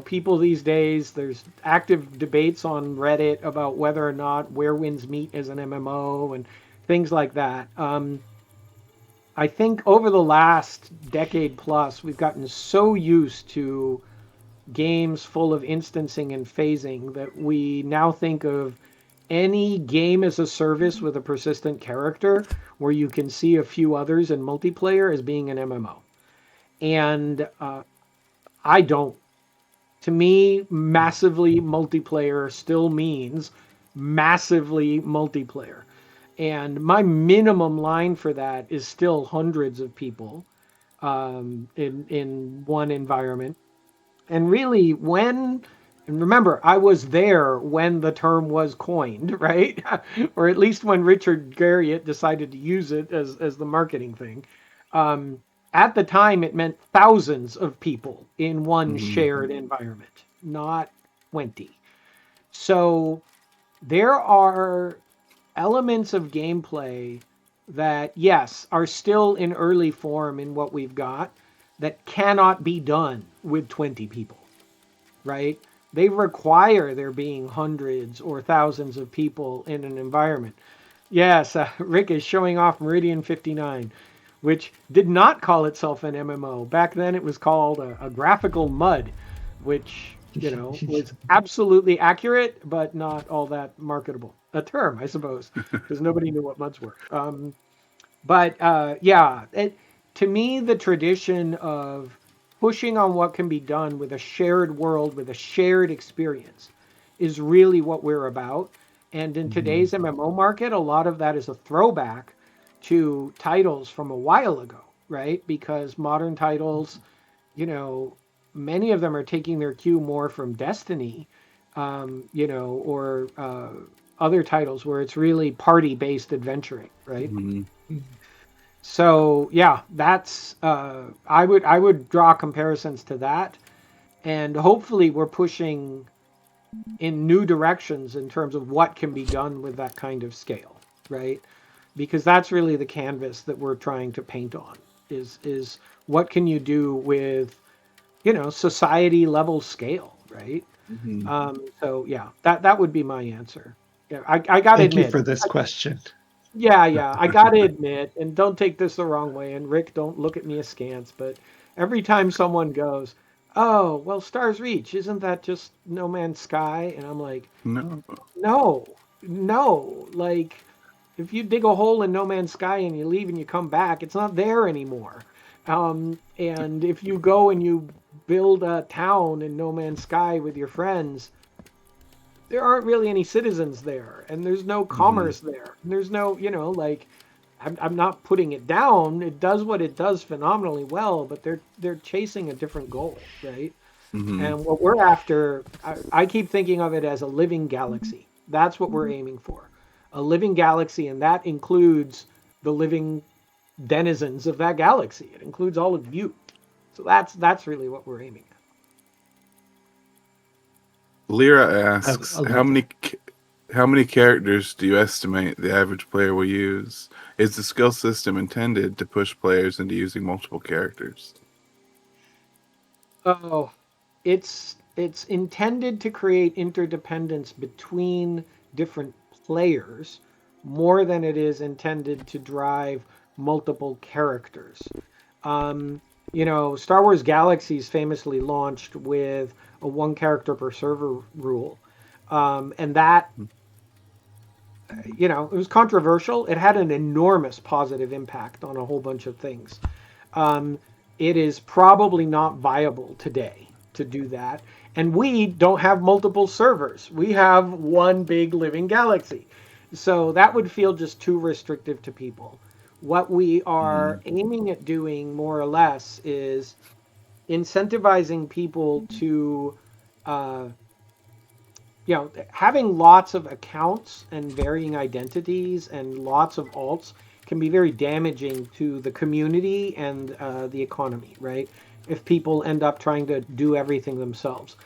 People these days, there's active debates on Reddit about whether or not Where Winds Meet is an MMO and things like that. I think over the last decade plus, we've gotten so used to games full of instancing and phasing that we now think of any game as a service with a persistent character where you can see a few others in multiplayer as being an MMO. And I don't. To me, massively multiplayer still means massively multiplayer. And my minimum line for that is still hundreds of people in one environment. And really, and remember, I was there when the term was coined, right? Or at least when Richard Garriott decided to use it as the marketing thing. At the time, it meant thousands of people in one shared environment, not 20. So there are elements of gameplay that, yes, are still in early form in what we've got that cannot be done with 20 people, right? They require there being hundreds or thousands of people in an environment. Yes, Rick is showing off Meridian 59, which did not call itself an MMO. Back then it was called a graphical mud, which, was absolutely accurate, but not all that marketable. A term, I suppose, because nobody knew what muds were. To me, the tradition of pushing on what can be done with a shared world, with a shared experience, is really what we're about. And in today's MMO market, a lot of that is a throwback to titles from a while ago, right? Because modern titles, many of them are taking their cue more from Destiny, or other titles where it's really party-based adventuring, right? Mm-hmm. So yeah, that's I would draw comparisons to that, and hopefully we're pushing in new directions in terms of what can be done with that kind of scale, right? Because that's really the canvas that we're trying to paint on is what can you do with, society level scale, right? Mm-hmm. So yeah, that would be my answer. Yeah, I gotta Thank you admit. for this question. Yeah, I gotta admit, and don't take this the wrong way, and Rick, don't look at me askance, but every time someone goes, "Oh, well, Stars Reach, isn't that just No Man's Sky?" And I'm like, No. no, like if you dig a hole in No Man's Sky and you leave and you come back, it's not there anymore. And if you go and you build a town in No Man's Sky with your friends, there aren't really any citizens there, and there's no commerce there. And there's no, like, I'm not putting it down. It does what it does phenomenally well, but they're chasing a different goal, right? Mm-hmm. And what we're after, I keep thinking of it as a living galaxy. That's what we're aiming for, a living galaxy, and that includes the living denizens of that galaxy. It includes all of you. So that's really what we're aiming at. Lyra asks, how many characters do you estimate the average player will use? Is the skill system intended to push players into using multiple characters? Oh, it's intended to create interdependence between different players more than it is intended to drive multiple characters. Star Wars Galaxies famously launched with a one character per server rule. And that, it was controversial. It had an enormous positive impact on a whole bunch of things. It is probably not viable today to do that. And we don't have multiple servers. We have one big living galaxy. So that would feel just too restrictive to people. What we are aiming at doing more or less is incentivizing people to, having lots of accounts and varying identities and lots of alts can be very damaging to the community and the economy, right? If people end up trying to do everything themselves.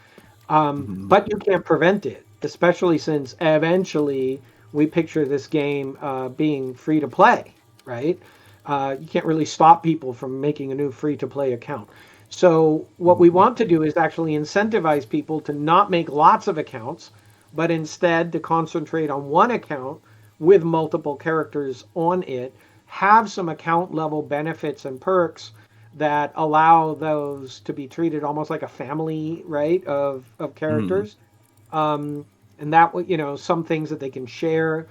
But you can't prevent it, especially since eventually we picture this game being free to play, right? You can't really stop people from making a new free to play account. So what we want to do is actually incentivize people to not make lots of accounts, but instead to concentrate on one account with multiple characters on it, have some account level benefits and perks that allow those to be treated almost like a family, right, of characters. And that, some things that they can share,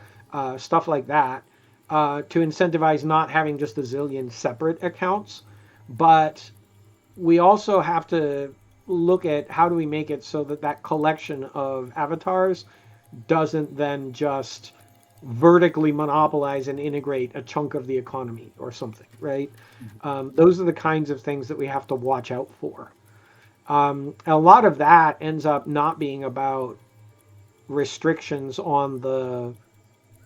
stuff like that, to incentivize not having just a zillion separate accounts. But we also have to look at how do we make it so that that collection of avatars doesn't then just vertically monopolize and integrate a chunk of the economy or something, right? Those are the kinds of things that we have to watch out for. A lot of that ends up not being about restrictions on the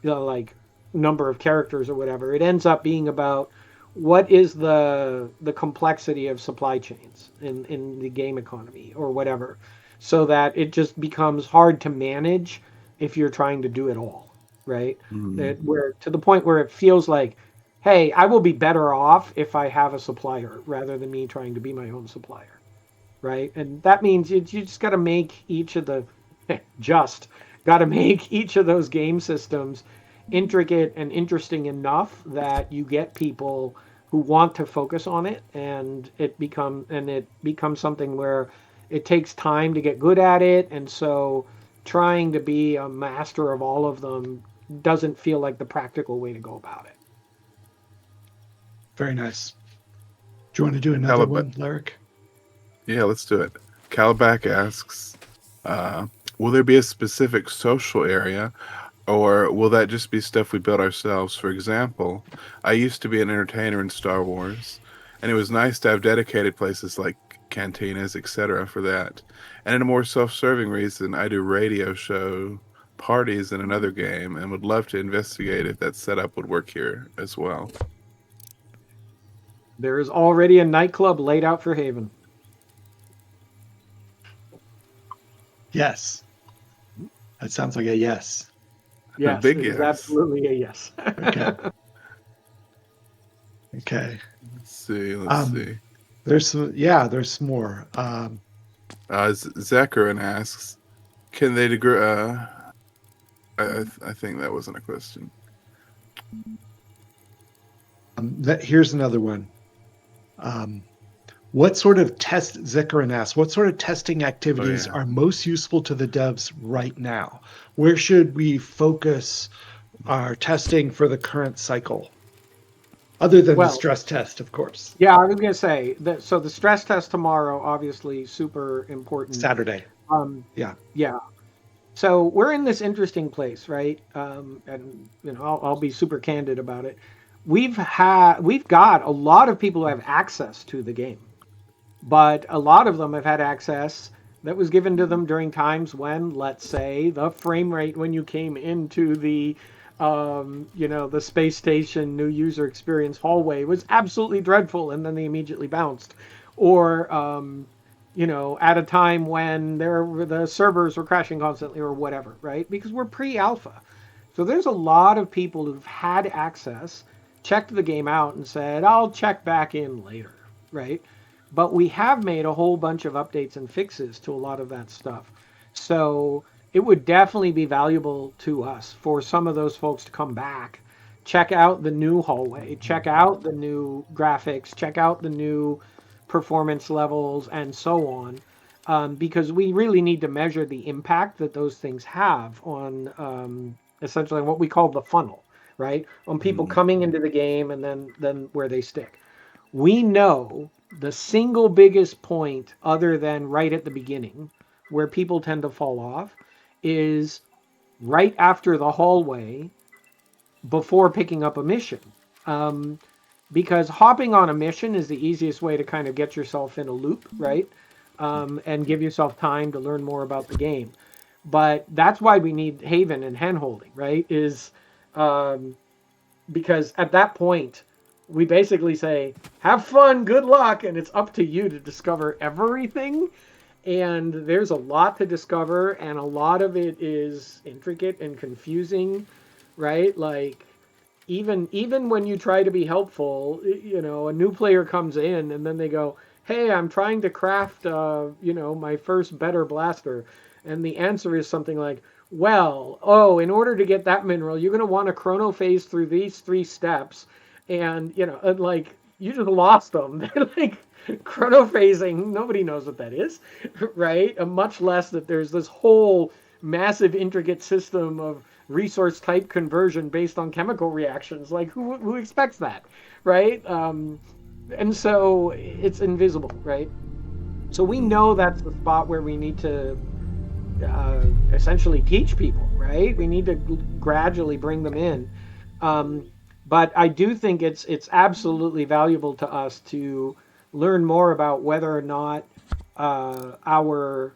like number of characters or whatever. It ends up being about what is the complexity of supply chains in the game economy or whatever, so that it just becomes hard to manage if you're trying to do it all, right? That where to the point where it feels like, hey, I will be better off if I have a supplier rather than me trying to be my own supplier, right? And that means you just got to make each of the got to make each of those game systems intricate and interesting enough that you get people who want to focus on it, and it becomes something where it takes time to get good at it, and so trying to be a master of all of them doesn't feel like the practical way to go about it. Very nice. Do you want to do another one, Leric? Yeah, let's do it. Calabac asks, will there be a specific social area, or will that just be stuff we build ourselves? For example, I used to be an entertainer in Star Wars, and it was nice to have dedicated places like cantinas, etc. for that. And in a more self-serving reason, I do radio show parties in another game and would love to investigate if that setup would work here as well. There is already a nightclub laid out for Haven. Yes. That sounds like a yes. Yes, big it is yes. absolutely a yes. Okay. Okay. Let's see. There's some more. Zacharian asks, can they degree? I think that wasn't a question. Here's another one. What sort of Zekarin asks, what sort of testing activities are most useful to the devs right now? Where should we focus our testing for the current cycle? Other than the stress test, of course. Yeah, I was going to say, so the stress test tomorrow, obviously super important. Saturday. Yeah. So we're in this interesting place, right? And I'll be super candid about it. We've got a lot of people who have access to the game, but a lot of them have had access that was given to them during times when, let's say, the frame rate when you came into the the space station new user experience hallway was absolutely dreadful, and then they immediately bounced, or at a time when the servers were crashing constantly or whatever, right? Because we're pre-alpha. So there's a lot of people who've had access, checked the game out and said, I'll check back in later, right? But we have made a whole bunch of updates and fixes to a lot of that stuff. So it would definitely be valuable to us for some of those folks to come back, check out the new hallway, check out the new graphics, check out the new performance levels, and so on, because we really need to measure the impact that those things have on essentially what we call the funnel, right? On people coming into the game and then where they stick. We know the single biggest point, other than right at the beginning, where people tend to fall off, is right after the hallway before picking up a mission. Because hopping on a mission is the easiest way to kind of get yourself in a loop, right? And give yourself time to learn more about the game. But that's why we need Haven and handholding, right? Is because at that point, we basically say, have fun, good luck, and it's up to you to discover everything. And there's a lot to discover, and a lot of it is intricate and confusing, right? Like, even when you try to be helpful, a new player comes in and then they go, hey, I'm trying to craft, my first better blaster. And the answer is something like, well, in order to get that mineral, you're going to want to chronophase through these 3 steps. And, you just lost them. They're like, chronophasing, nobody knows what that is, right? Much less that there's this whole massive intricate system of resource type conversion based on chemical reactions. Like, who expects that, right? And so it's invisible, right? So we know that's the spot where we need to essentially teach people, right? We need to gradually bring them in. But I do think it's absolutely valuable to us to learn more about whether or not our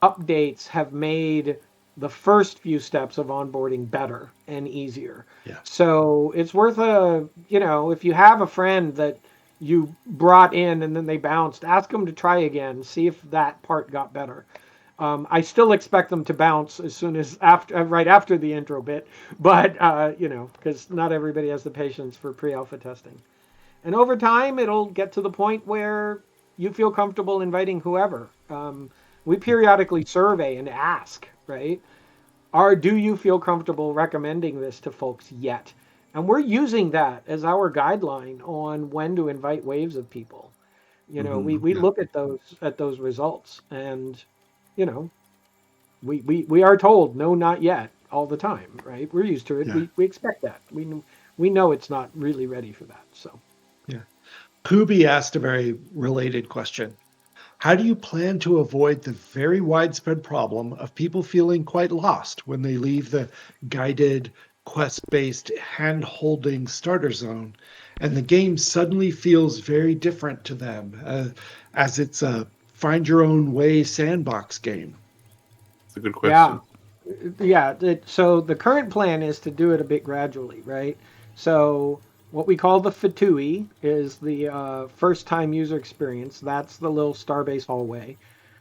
updates have made the first few steps of onboarding better and easier. Yeah. So it's worth if you have a friend that you brought in and then they bounced, ask them to try again, see if that part got better. I still expect them to bounce as soon as right after the intro bit, but because not everybody has the patience for pre-alpha testing. And over time, it'll get to the point where you feel comfortable inviting whoever. We periodically survey and ask, right? Do you feel comfortable recommending this to folks yet? And we're using that as our guideline on when to invite waves of people. We look at those results, and we are told no, not yet, all the time, right? We're used to it. Yeah. We expect that. We know it's not really ready for that. So, yeah. Kubi asked a very related question. How do you plan to avoid the very widespread problem of people feeling quite lost when they leave the guided, quest-based, hand-holding starter zone, and the game suddenly feels very different to them, as it's a find-your-own-way sandbox game? That's a good question. Yeah, so the current plan is to do it a bit gradually, right? So what we call the Fatui is the first time user experience. That's the little Starbase hallway.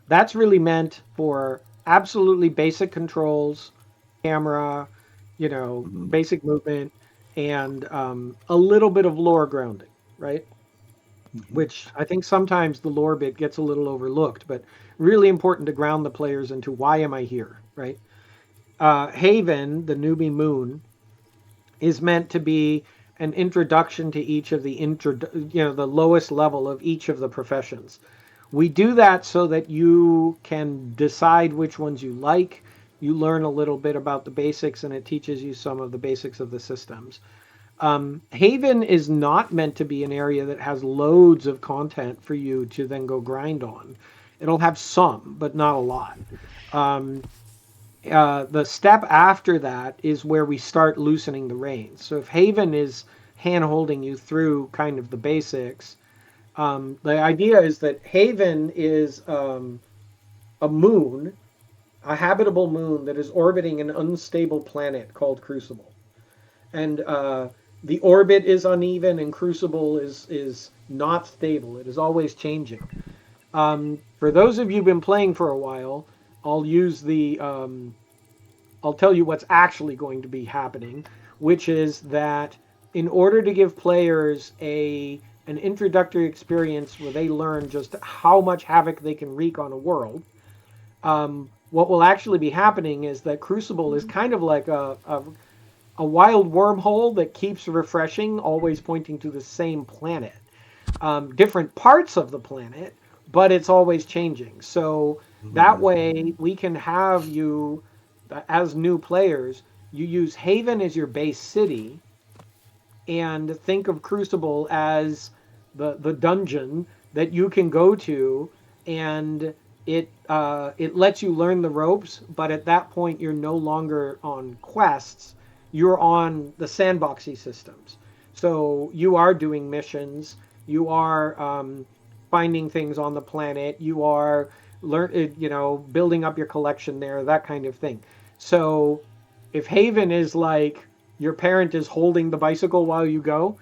That's really meant for absolutely basic controls, camera, Mhm. basic movement, and a little bit of lore grounding, right? Which I think sometimes the lore bit gets a little overlooked, but really important to ground the players into why am I here, right? Haven, the newbie moon, is meant to be an introduction to each of the lowest level of each of the professions. We do that so that you can decide which ones you like. You learn a little bit about the basics, and it teaches you some of the basics of the systems. Haven is not meant to be an area that has loads of content for you to then go grind on. It'll have some, but not a lot. Um, the step after that is where we start loosening the reins. So if Haven is hand holding you through kind of the basics, the idea is that Haven is a moon, a habitable moon that is orbiting an unstable planet called Crucible. And the orbit is uneven, and Crucible is not stable. It is always changing. For those of you who've been playing for a while, I'll use I'll tell you what's actually going to be happening, which is that in order to give players an introductory experience where they learn just how much havoc they can wreak on a world, what will actually be happening is that Crucible is kind of like a wild wormhole that keeps refreshing, always pointing to the same planet. Different parts of the planet, but it's always changing. So that way we can have you, as new players, you use Haven as your base city and think of Crucible as the dungeon that you can go to, and it lets you learn the ropes. But at that point, you're no longer on quests; you're on the sandboxy systems. So you are doing missions. You are finding things on the planet. You are building up your collection there, that kind of thing. So if Haven is like your parent is holding the bicycle while you go,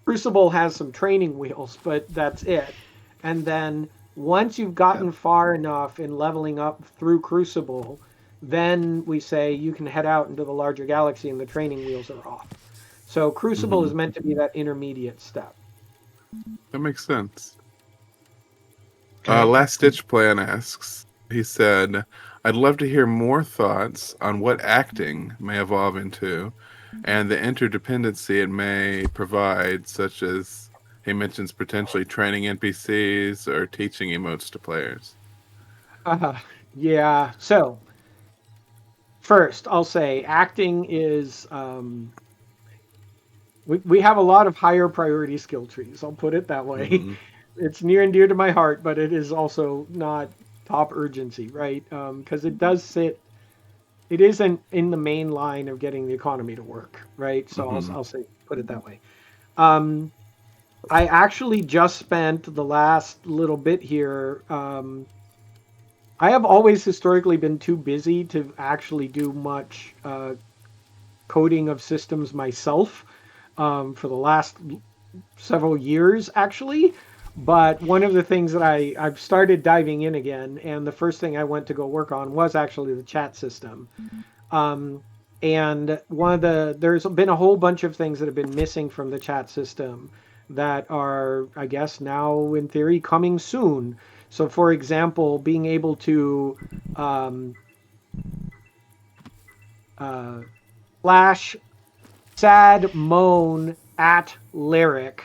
Crucible has some training wheels, but that's it. And then once you've gotten far enough in leveling up through Crucible, then we say you can head out into the larger galaxy and the training wheels are off. So Crucible is meant to be that intermediate step. That makes sense. Last Stitch Plan asks, he said, I'd love to hear more thoughts on what acting may evolve into and the interdependency it may provide, such as he mentions potentially training NPCs or teaching emotes to players. Yeah. So first, I'll say acting is we have a lot of higher priority skill trees. I'll put it that way. It's near and dear to my heart, but it is also not top urgency, right? Because it does sit. It isn't in the main line of getting the economy to work, right? So I'll say put it that way. I actually just spent the last little bit here. I have always historically been too busy to actually do much coding of systems myself for the last several years, actually. But one of the things that I've started diving in again, and the first thing I went to go work on was actually the chat system. And there's been a whole bunch of things that have been missing from the chat system that are, I guess, now in theory coming soon. So, for example, being able to flash sad moan at Leric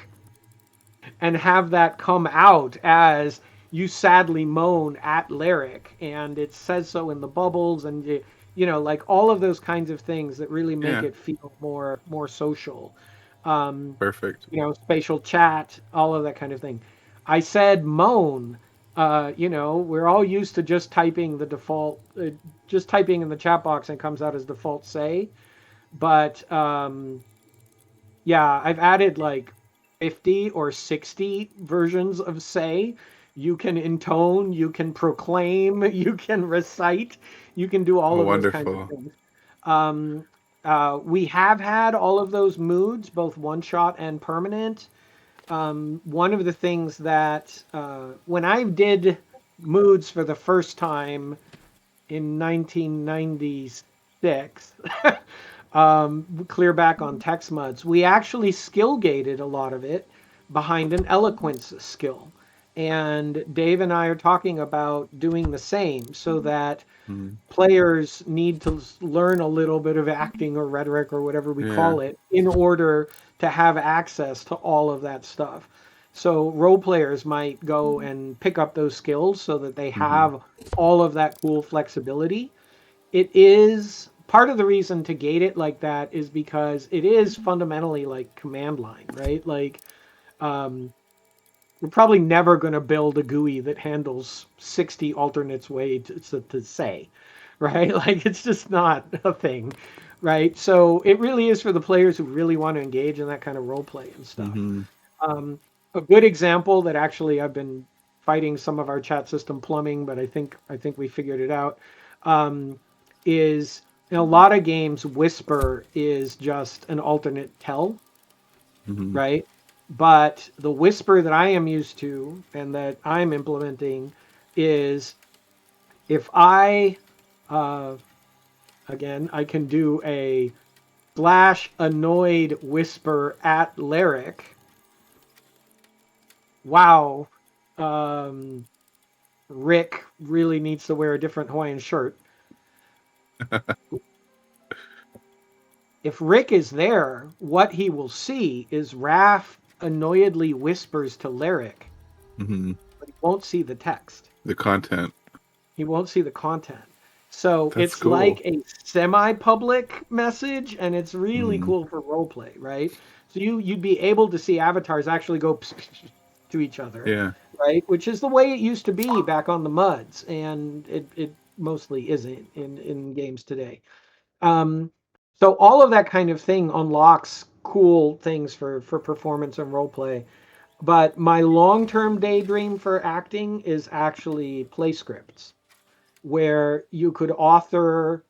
and have that come out as you sadly moan at Leric, and it says so in the bubbles, and like all of those kinds of things that really make it feel more social. Perfect. Spatial chat, all of that kind of thing. I said moan. We're all used to just typing the default, just typing in the chat box and it comes out as default say. But I've added like 50 or 60 versions of say You can intone, you can proclaim, you can recite, you can do all of those kinds of wonderful. things. We have had all of those moods, both one shot and permanent. One of the things that when I did moods for the first time in 1996, clear back on text mods, we actually skill gated a lot of it behind an eloquence skill. And Dave and I are talking about doing the same so that Mhm. players need to learn a little bit of acting or rhetoric or whatever we Yeah. call it in order to have access to all of that stuff. So role players might go and pick up those skills so that they have all of that cool flexibility. It is part of the reason to gate it like that is because it is fundamentally like command line, right? Like um, we're probably never going to build a GUI that handles 60 alternates way to say, right? Like it's just not a thing, right? So it really is for the players who really want to engage in that kind of role play and stuff. Mm-hmm. A good example that actually I've been fighting some of our chat system plumbing, but I think we figured it out. Is in a lot of games, whisper is just an alternate tell, Mm-hmm. right? But the whisper that I am used to and that I'm implementing is if I, uh, again, I can do a slash annoyed whisper at Leric. Wow. Um, Rick really needs to wear a different Hawaiian shirt. If Rick is there, what he will see is Raph annoyedly whispers to Leric, Mm-hmm. but he won't see the text. The content. He won't see the content. So That's it's cool. like a semi-public message, and it's really Mm-hmm. cool for roleplay, right? So you'd be able to see avatars actually go to each other, Yeah. right? Which is the way it used to be back on the muds, and it mostly isn't in games today. So all of that kind of thing unlocks cool things for performance and roleplay. But my long-term daydream for acting is actually play scripts where you could author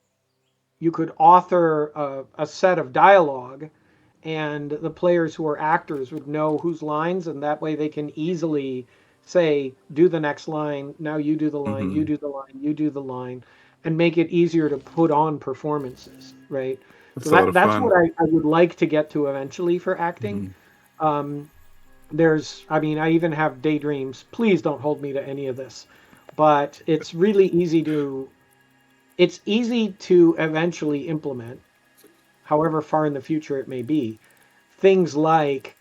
a set of dialogue and the players who are actors would know whose lines, and that way they can easily say, do the next line, now you do the line, Mm-hmm. you do the line, you do the line, and make it easier to put on performances, right? That's So a lot of that's fun. what I would like to get to eventually for acting. Mm-hmm. Um, I even have daydreams. Please don't hold me to any of this, but it's easy to eventually implement, however far in the future it may be. Things like,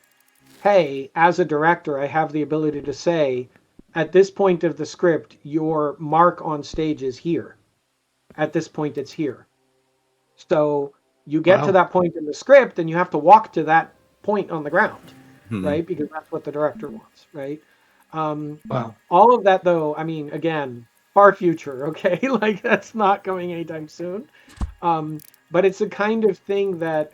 hey, as a director, I have the ability to say, at this point of the script, your mark on stage is here. At this point, it's here. So you get to Wow. that point in the script and you have to walk to that point on the ground, Mm-hmm. right? Because that's what the director wants, right? Wow. All of that, though, I mean, again, far future, okay? Like that's not coming anytime soon. But it's a kind of thing that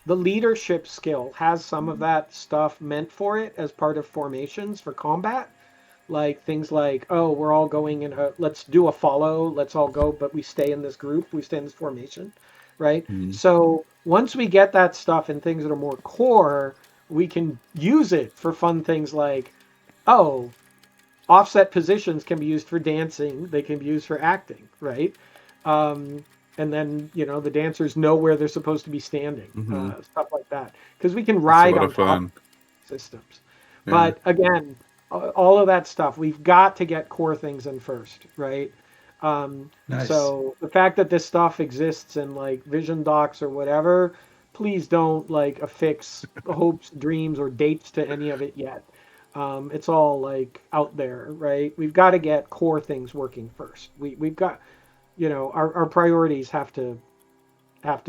the leadership skill has some of that stuff meant for it as part of formations for combat. Like things like, oh, we're all going in let's do a follow, let's all go, but we stay in this group, we stay in this formation, right? Mm-hmm. So once we get that stuff and things that are more core, we can use it for fun things like, oh, offset positions can be used for dancing, they can be used for acting, right? And then the dancers know where they're supposed to be standing, Mm-hmm. stuff like that, because we can That's a ride lot on of top fun. of systems. Yeah. But again, all of that stuff, we've got to get core things in first, right? Nice. So the fact that this stuff exists in like vision docs or whatever, please don't like affix hopes, dreams, or dates to any of it yet. It's all like out there, right? We've got to get core things working first. We've got, our priorities have to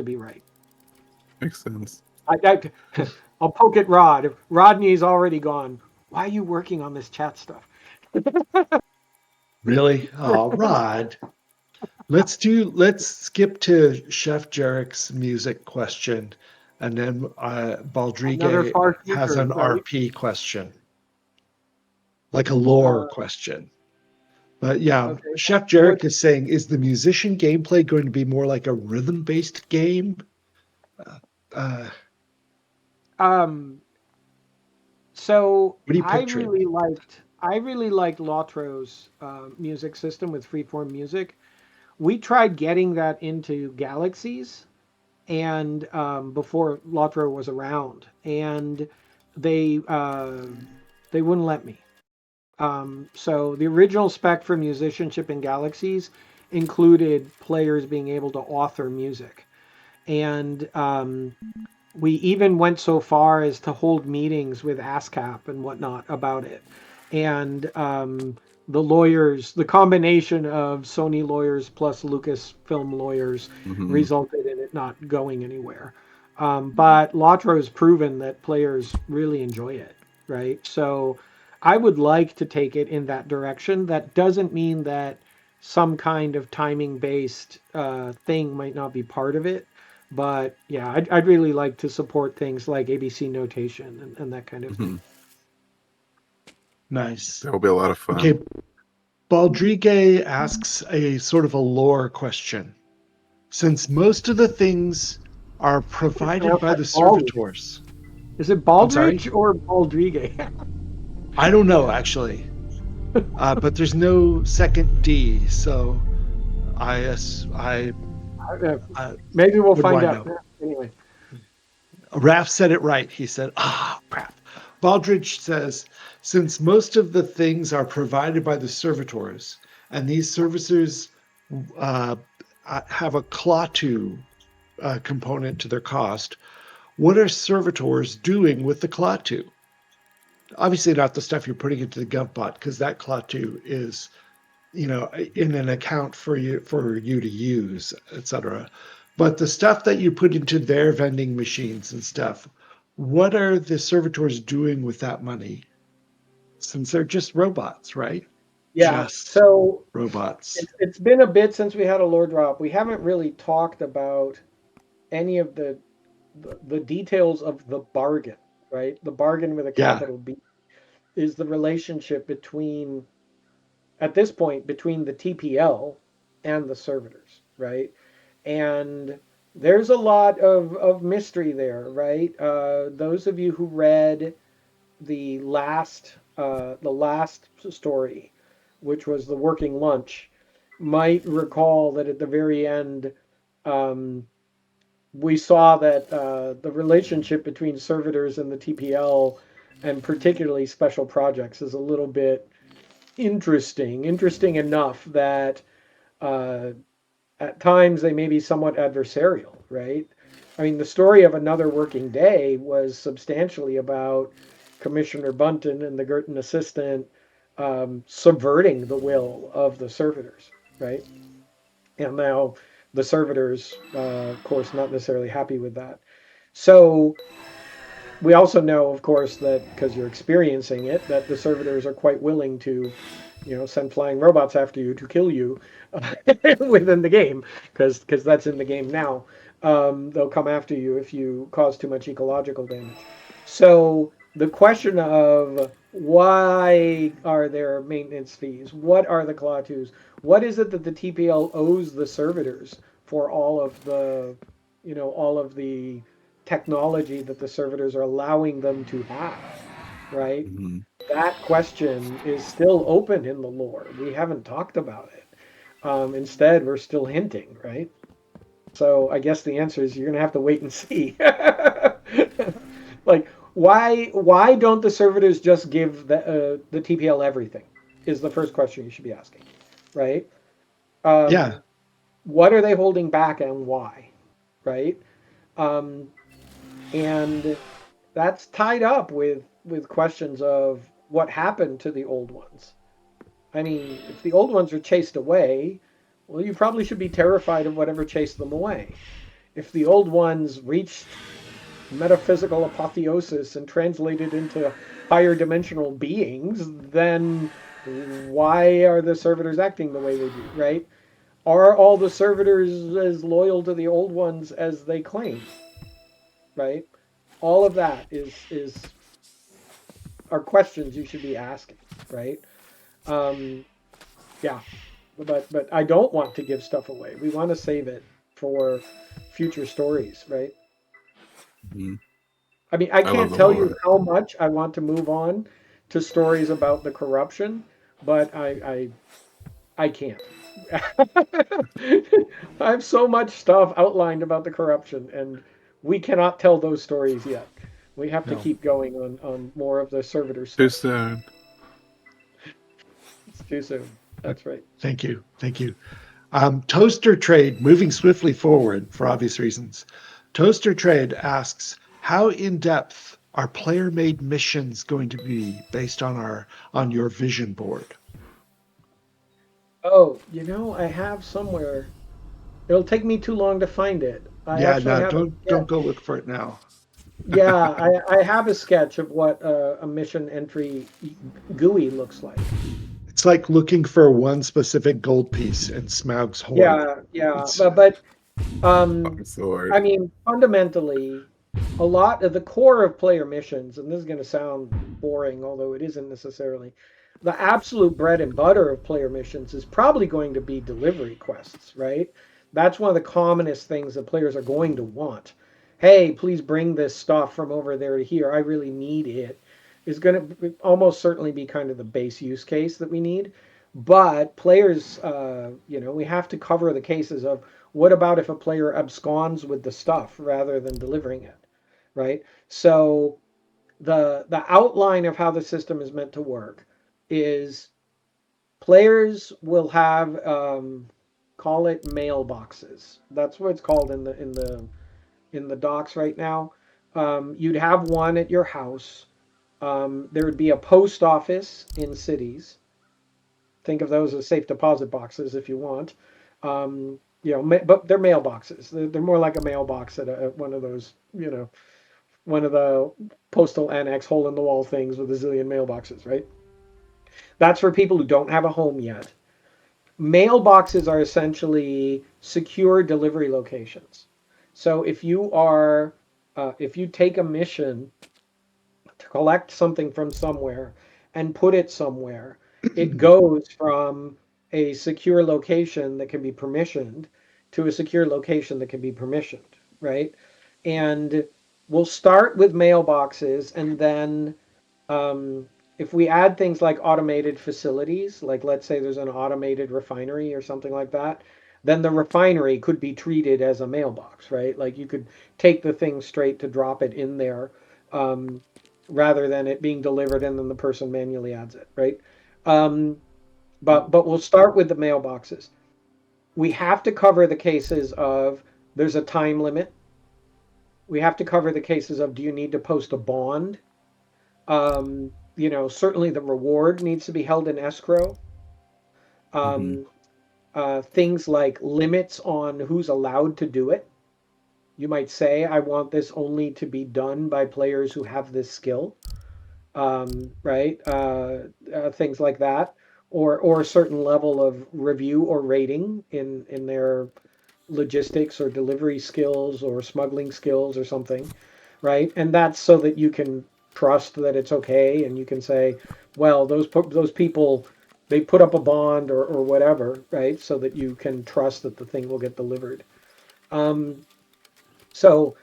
be right. Makes sense. I'll poke at Rod. Rodney's already gone. Why are you working on this chat stuff? Really? Oh, Rod. Let's skip to Chef Jarek's music question, and then Another Baldrigue far has future, an right? RP question. like a lore question. But yeah, Okay. Chef Jarek is saying, is the musician gameplay going to be more like a rhythm-based game? So What are you I picturing? really liked Lautro's music system with freeform music. We tried getting that into Galaxies, and before Lautro was around, and they wouldn't let me. So the original spec for musicianship in Galaxies included players being able to author music, and we even went so far as to hold meetings with ASCAP and whatnot about it. And the lawyers, the combination of Sony lawyers plus Lucasfilm lawyers resulted in it not going anywhere. But Lotro has proven that players really enjoy it, right? So I would like to take it in that direction. That doesn't mean that some kind of timing based thing might not be part of it. But yeah, I'd really like to support things like ABC notation and that kind of thing. Nice. That will be a lot of fun. Okay, Baldrigue asks a sort of a lore question. Since most of the things are provided by the servitors. Is it Baldrige or Baldrigue? I don't know, actually. But there's no second D, so maybe we'll find out. Anyway. Raph said it right. He said, crap. Baldrige says, since most of the things are provided by the servitors, and these servitors have a Klaatu component to their cost, what are servitors doing with the Klaatu? Obviously not the stuff you're putting into the GovBot, because that Klaatu is, in an account for you to use, etc. But the stuff that you put into their vending machines and stuff, what are the servitors doing with that money? Since they're just robots, right? Yeah. Just so robots. It's been a bit since we had a lore drop. We haven't really talked about any of the details of the bargain, right? The bargain with a capital B is the relationship between, at this point, between the TPL and the servitors, right? And there's a lot of mystery there, right? Those of you who read the last story, which was the working lunch, might recall that at the very end, we saw that the relationship between servitors and the TPL, and particularly special projects, is a little bit interesting enough that at times they may be somewhat adversarial, right? I mean, the story of Another Working Day was substantially about Commissioner Bunton and the Girton assistant subverting the will of the servitors, right? And now the servitors, of course, not necessarily happy with that. So we also know, of course, that because you're experiencing it, that the servitors are quite willing to, send flying robots after you to kill you within the game, because that's in the game now. They'll come after you if you cause too much ecological damage. So the question of why are there maintenance fees? What are the Klaatu's? What is it that the TPL owes the servitors for all of the technology that the servitors are allowing them to have, right? Mm-hmm. That question is still open in the lore. We haven't talked about it. Instead, we're still hinting, right? So I guess the answer is you're going to have to wait and see. Like, why don't the servitors just give the TPL everything? Is the first question you should be asking, right? Yeah. What are they holding back and why, right? And that's tied up with questions of what happened to the old ones. I mean, if the old ones are chased away, well, you probably should be terrified of whatever chased them away. If the old ones reached metaphysical apotheosis and translated into higher dimensional beings, then why are the servitors acting the way they do, right? Are all the servitors as loyal to the old ones as they claim, right? All of that are questions you should be asking. right? Yeah, but I don't want to give stuff away. We want to save it for future stories, right? Mhm. I mean, I I love can't the tell you lore. how much I want to move on to stories about the corruption, but I can't. I have so much stuff outlined about the corruption, and we cannot tell those stories yet. We have to No. keep going on more of the servitor Too stuff. soon. It's too soon. That's right. Thank you. Thank you. Toaster Trade, moving swiftly forward for obvious reasons. Toaster Trade asks, how in depth are player made missions going to be based on your vision board? Oh, I have somewhere. It'll take me too long to find it. I Yeah, actually no, have a don't go look for it now. Yeah, I have a sketch of what a mission entry GUI looks like. It's like looking for one specific gold piece in Smaug's hoard. Yeah, It's but Oh, I sword. mean, fundamentally, a lot of the core of player missions, and this is going to sound boring, although it isn't necessarily, the absolute bread and butter of player missions is probably going to be delivery quests, right? That's one of the commonest things that players are going to want. Hey, please bring this stuff from over there to here. I really need it. Is going to almost certainly be kind of the base use case that we need. But players, we have to cover the cases of what about if a player absconds with the stuff rather than delivering it, right? So the outline of how the system is meant to work is players will have call it mailboxes. That's what it's called in the docs right now. You'd have one at your house. There would be a post office in cities. Think of those as safe deposit boxes if you want. But they're mailboxes. They're more like a mailbox at one of those, one of the postal annex hole in the wall things with a zillion mailboxes, right? That's for people who don't have a home yet. Mailboxes are essentially secure delivery locations. So if you take a mission to collect something from somewhere and put it somewhere, it goes from a secure location that can be permissioned to a secure location that can be permissioned, right? And we'll start with mailboxes, and then if we add things like automated facilities, like let's say there's an automated refinery or something like that, then the refinery could be treated as a mailbox, right? Like you could take the thing straight to drop it in there, um, rather than it being delivered and then the person manually adds it, right? Um, but we'll start with the mailboxes. We have to cover the cases of there's a time limit. We have to cover the cases of do you need to post a bond? Certainly the reward needs to be held in escrow. Hmm. Um, things like limits on who's allowed to do it. You might say, I want this only to be done by players who have this skill, right? Things like that, or a certain level of review or rating in their logistics or delivery skills or smuggling skills or something, right? And that's so that you can trust that it's okay, and you can say, well, those people, they put up a bond or whatever, right? So that you can trust that the thing will get delivered. Um, so,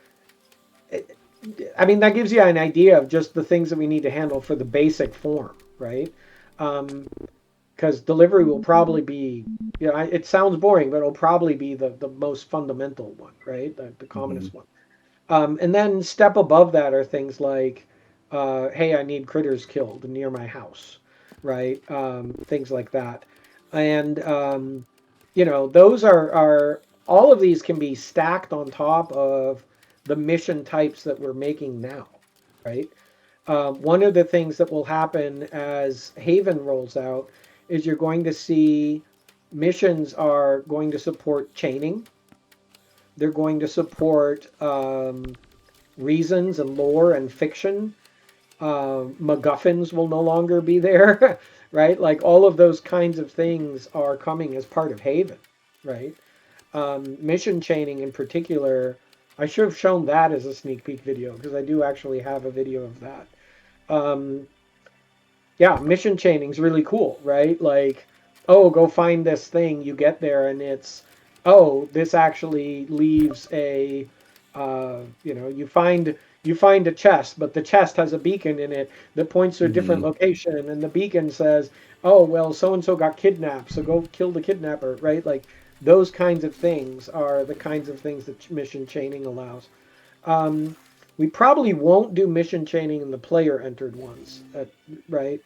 I mean, that gives you an idea of just the things that we need to handle for the basic form, right? Because delivery will probably be, it sounds boring, but it'll probably be the most fundamental one, right? The Hmm. commonest one. And then step above that are things like, hey, I need critters killed near my house, right? Things like that. And, those are, all of these can be stacked on top of the mission types that we're making now, right? One of the things that will happen as Haven rolls out is you're going to see missions are going to support chaining. They're going to support reasons and lore and fiction. MacGuffins will no longer be there, right? Like all of those kinds of things are coming as part of Haven, right? Mission chaining in particular, I should have shown that as a sneak peek video because I do actually have a video of that. Um, yeah, mission chaining is really cool, right? Like, oh, go find this thing. You get there, and it's, oh, this actually leaves a, you find a chest, but the chest has a beacon in it that points to a different location, and the beacon says, oh, well, so and so got kidnapped, so go kill the kidnapper, right? Like those kinds of things are the kinds of things that mission chaining allows. We probably won't do mission chaining in the player entered ones, right?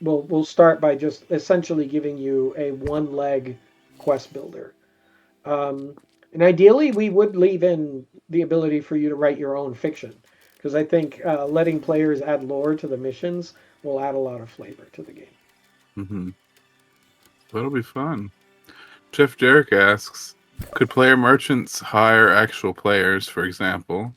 We'll start by just essentially giving you a one leg quest builder, and ideally we would leave in the ability for you to write your own fiction, because I think letting players add lore to the missions will add a lot of flavor to the game. Mm-hmm. That'll be fun. Jeff Derrick asks, could player merchants hire actual players, for example?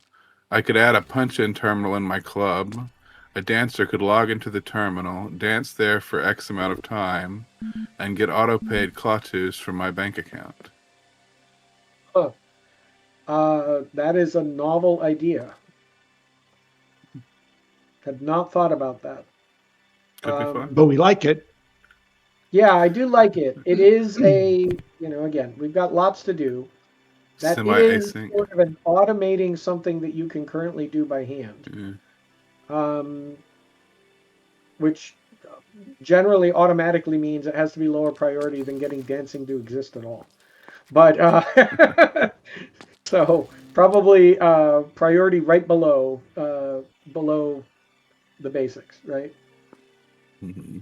I could add a punch-in terminal in my club. A dancer could log into the terminal, dance there for X amount of time, and get auto-paid Klatus from my bank account. Huh. That is a novel idea. Had not thought about that. Could be fun. But we like it. Yeah, I do like it. It is again, we've got lots to do. That is Semi-async. sort of an automating something that you can currently do by hand, which generally automatically means it has to be lower priority than getting dancing to exist at all. But so probably priority right below the basics, right? Mm-hmm.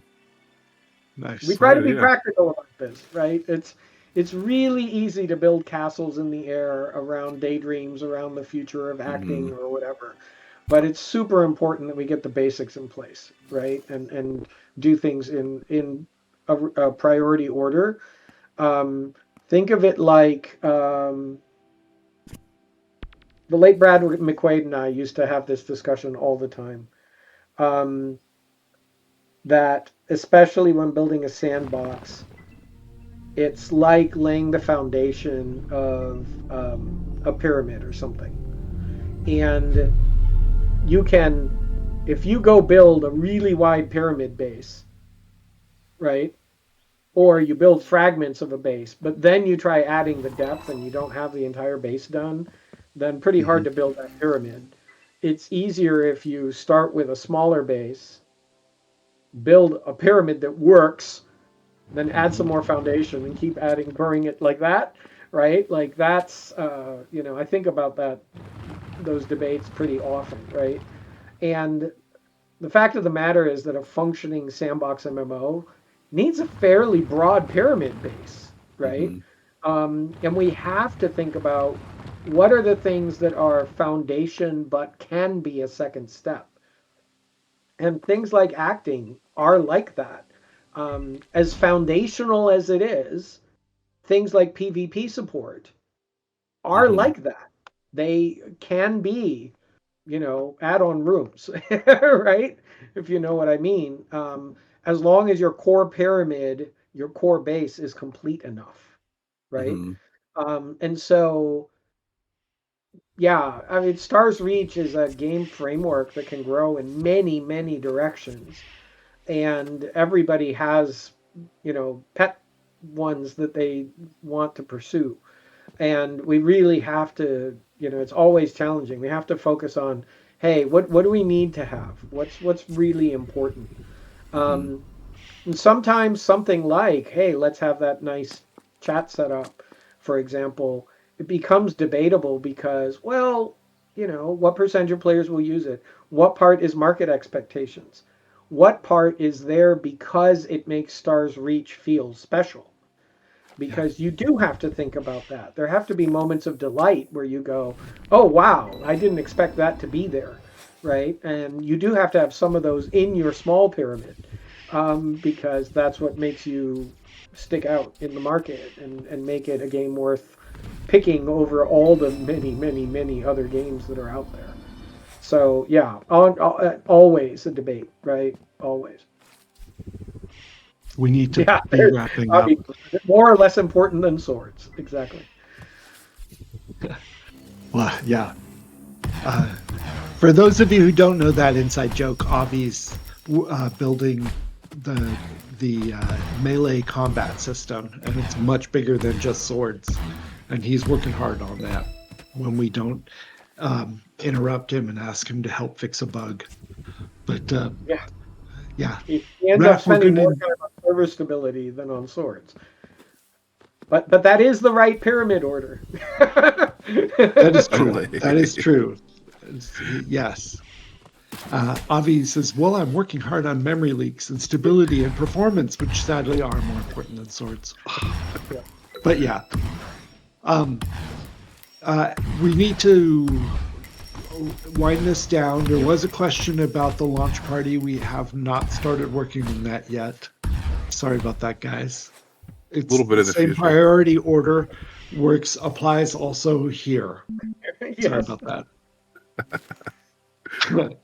Nice. We try to be practical about this, right? It's really easy to build castles in the air around daydreams, around the future of acting or whatever. But it's super important that we get the basics in place, right? And do things in a priority order. Think of it like the late Brad McQuaid and I used to have this discussion all the time. That especially when building a sandbox, it's like laying the foundation of a pyramid or something. And you can, if you go build a really wide pyramid base, right? Or you build fragments of a base, but then you try adding the depth and you don't have the entire base done, then pretty hard to build that pyramid. It's easier if you start with a smaller base, build a pyramid that works, then add some more foundation and keep adding, growing it like that, right? Like that's, I think about those debates pretty often, right? And the fact of the matter is that a functioning sandbox MMO needs a fairly broad pyramid base, right? And we have to think about what are the things that are foundation but can be a second step. And things like acting are like that. As foundational as it is, things like PvP support are like that. They can be, add-on rooms, right? If you know what I mean. As long as your core pyramid, your core base is complete enough, right? And so, yeah, I mean, Stars Reach is a game framework that can grow in many, many directions. And everybody has, pet ones that they want to pursue. And we really have to, it's always challenging. We have to focus on, hey, what do we need to have? What's really important? And sometimes something like, hey, let's have that nice chat set up, for example, it becomes debatable because, well, what percentage of players will use it? What part is market expectations? What part is there because it makes Stars Reach feel special? Because you do have to think about that. There have to be moments of delight where you go, oh, wow, I didn't expect that to be there, right? And you do have to have some of those in your small pyramid because that's what makes you stick out in the market and make it a game worth picking over all the many, many, many other games that are out there. So, yeah, always a debate, right? Always. We need to be wrapping up. More or less important than swords. Exactly. Well, yeah. For those of you who don't know that inside joke, Avi's building the melee combat system, and it's much bigger than just swords. And he's working hard on that when we don't interrupt him and ask him to help fix a bug. But yeah. He ends up Raph, spending more time on server stability than on swords. But that is the right pyramid order. That is true. That is true. Yes. Avi says, well, I'm working hard on memory leaks and stability and performance, which sadly are more important than swords. But yeah. We need to wind this down. There was a question about the launch party. We have not started working on that yet. Sorry about that, guys. It's a little bit the in the same future. priority order applies also here. Yes. Sorry about that.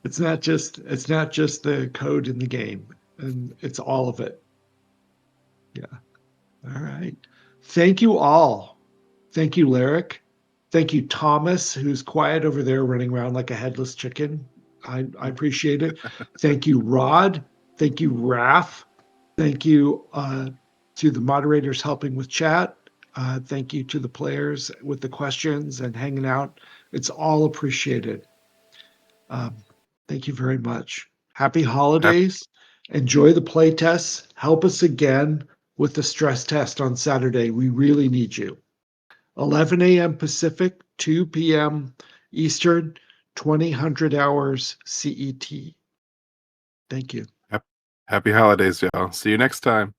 It's not just the code in the game, and it's all of it. Yeah. All right. Thank you all. Thank you, Leric. Thank you, Thomas, who's quiet over there running around like a headless chicken. I appreciate it. Thank you, Rod. Thank you, Raph. Thank you to the moderators helping with chat. Thank you to the players with the questions and hanging out. It's all appreciated. Thank you very much. Happy holidays. Enjoy the play tests. Help us again with the stress test on Saturday. We really need you. 11 a.m. Pacific, 2 p.m. Eastern, 2000 hours CET. Thank you. Happy holidays, y'all. See you next time.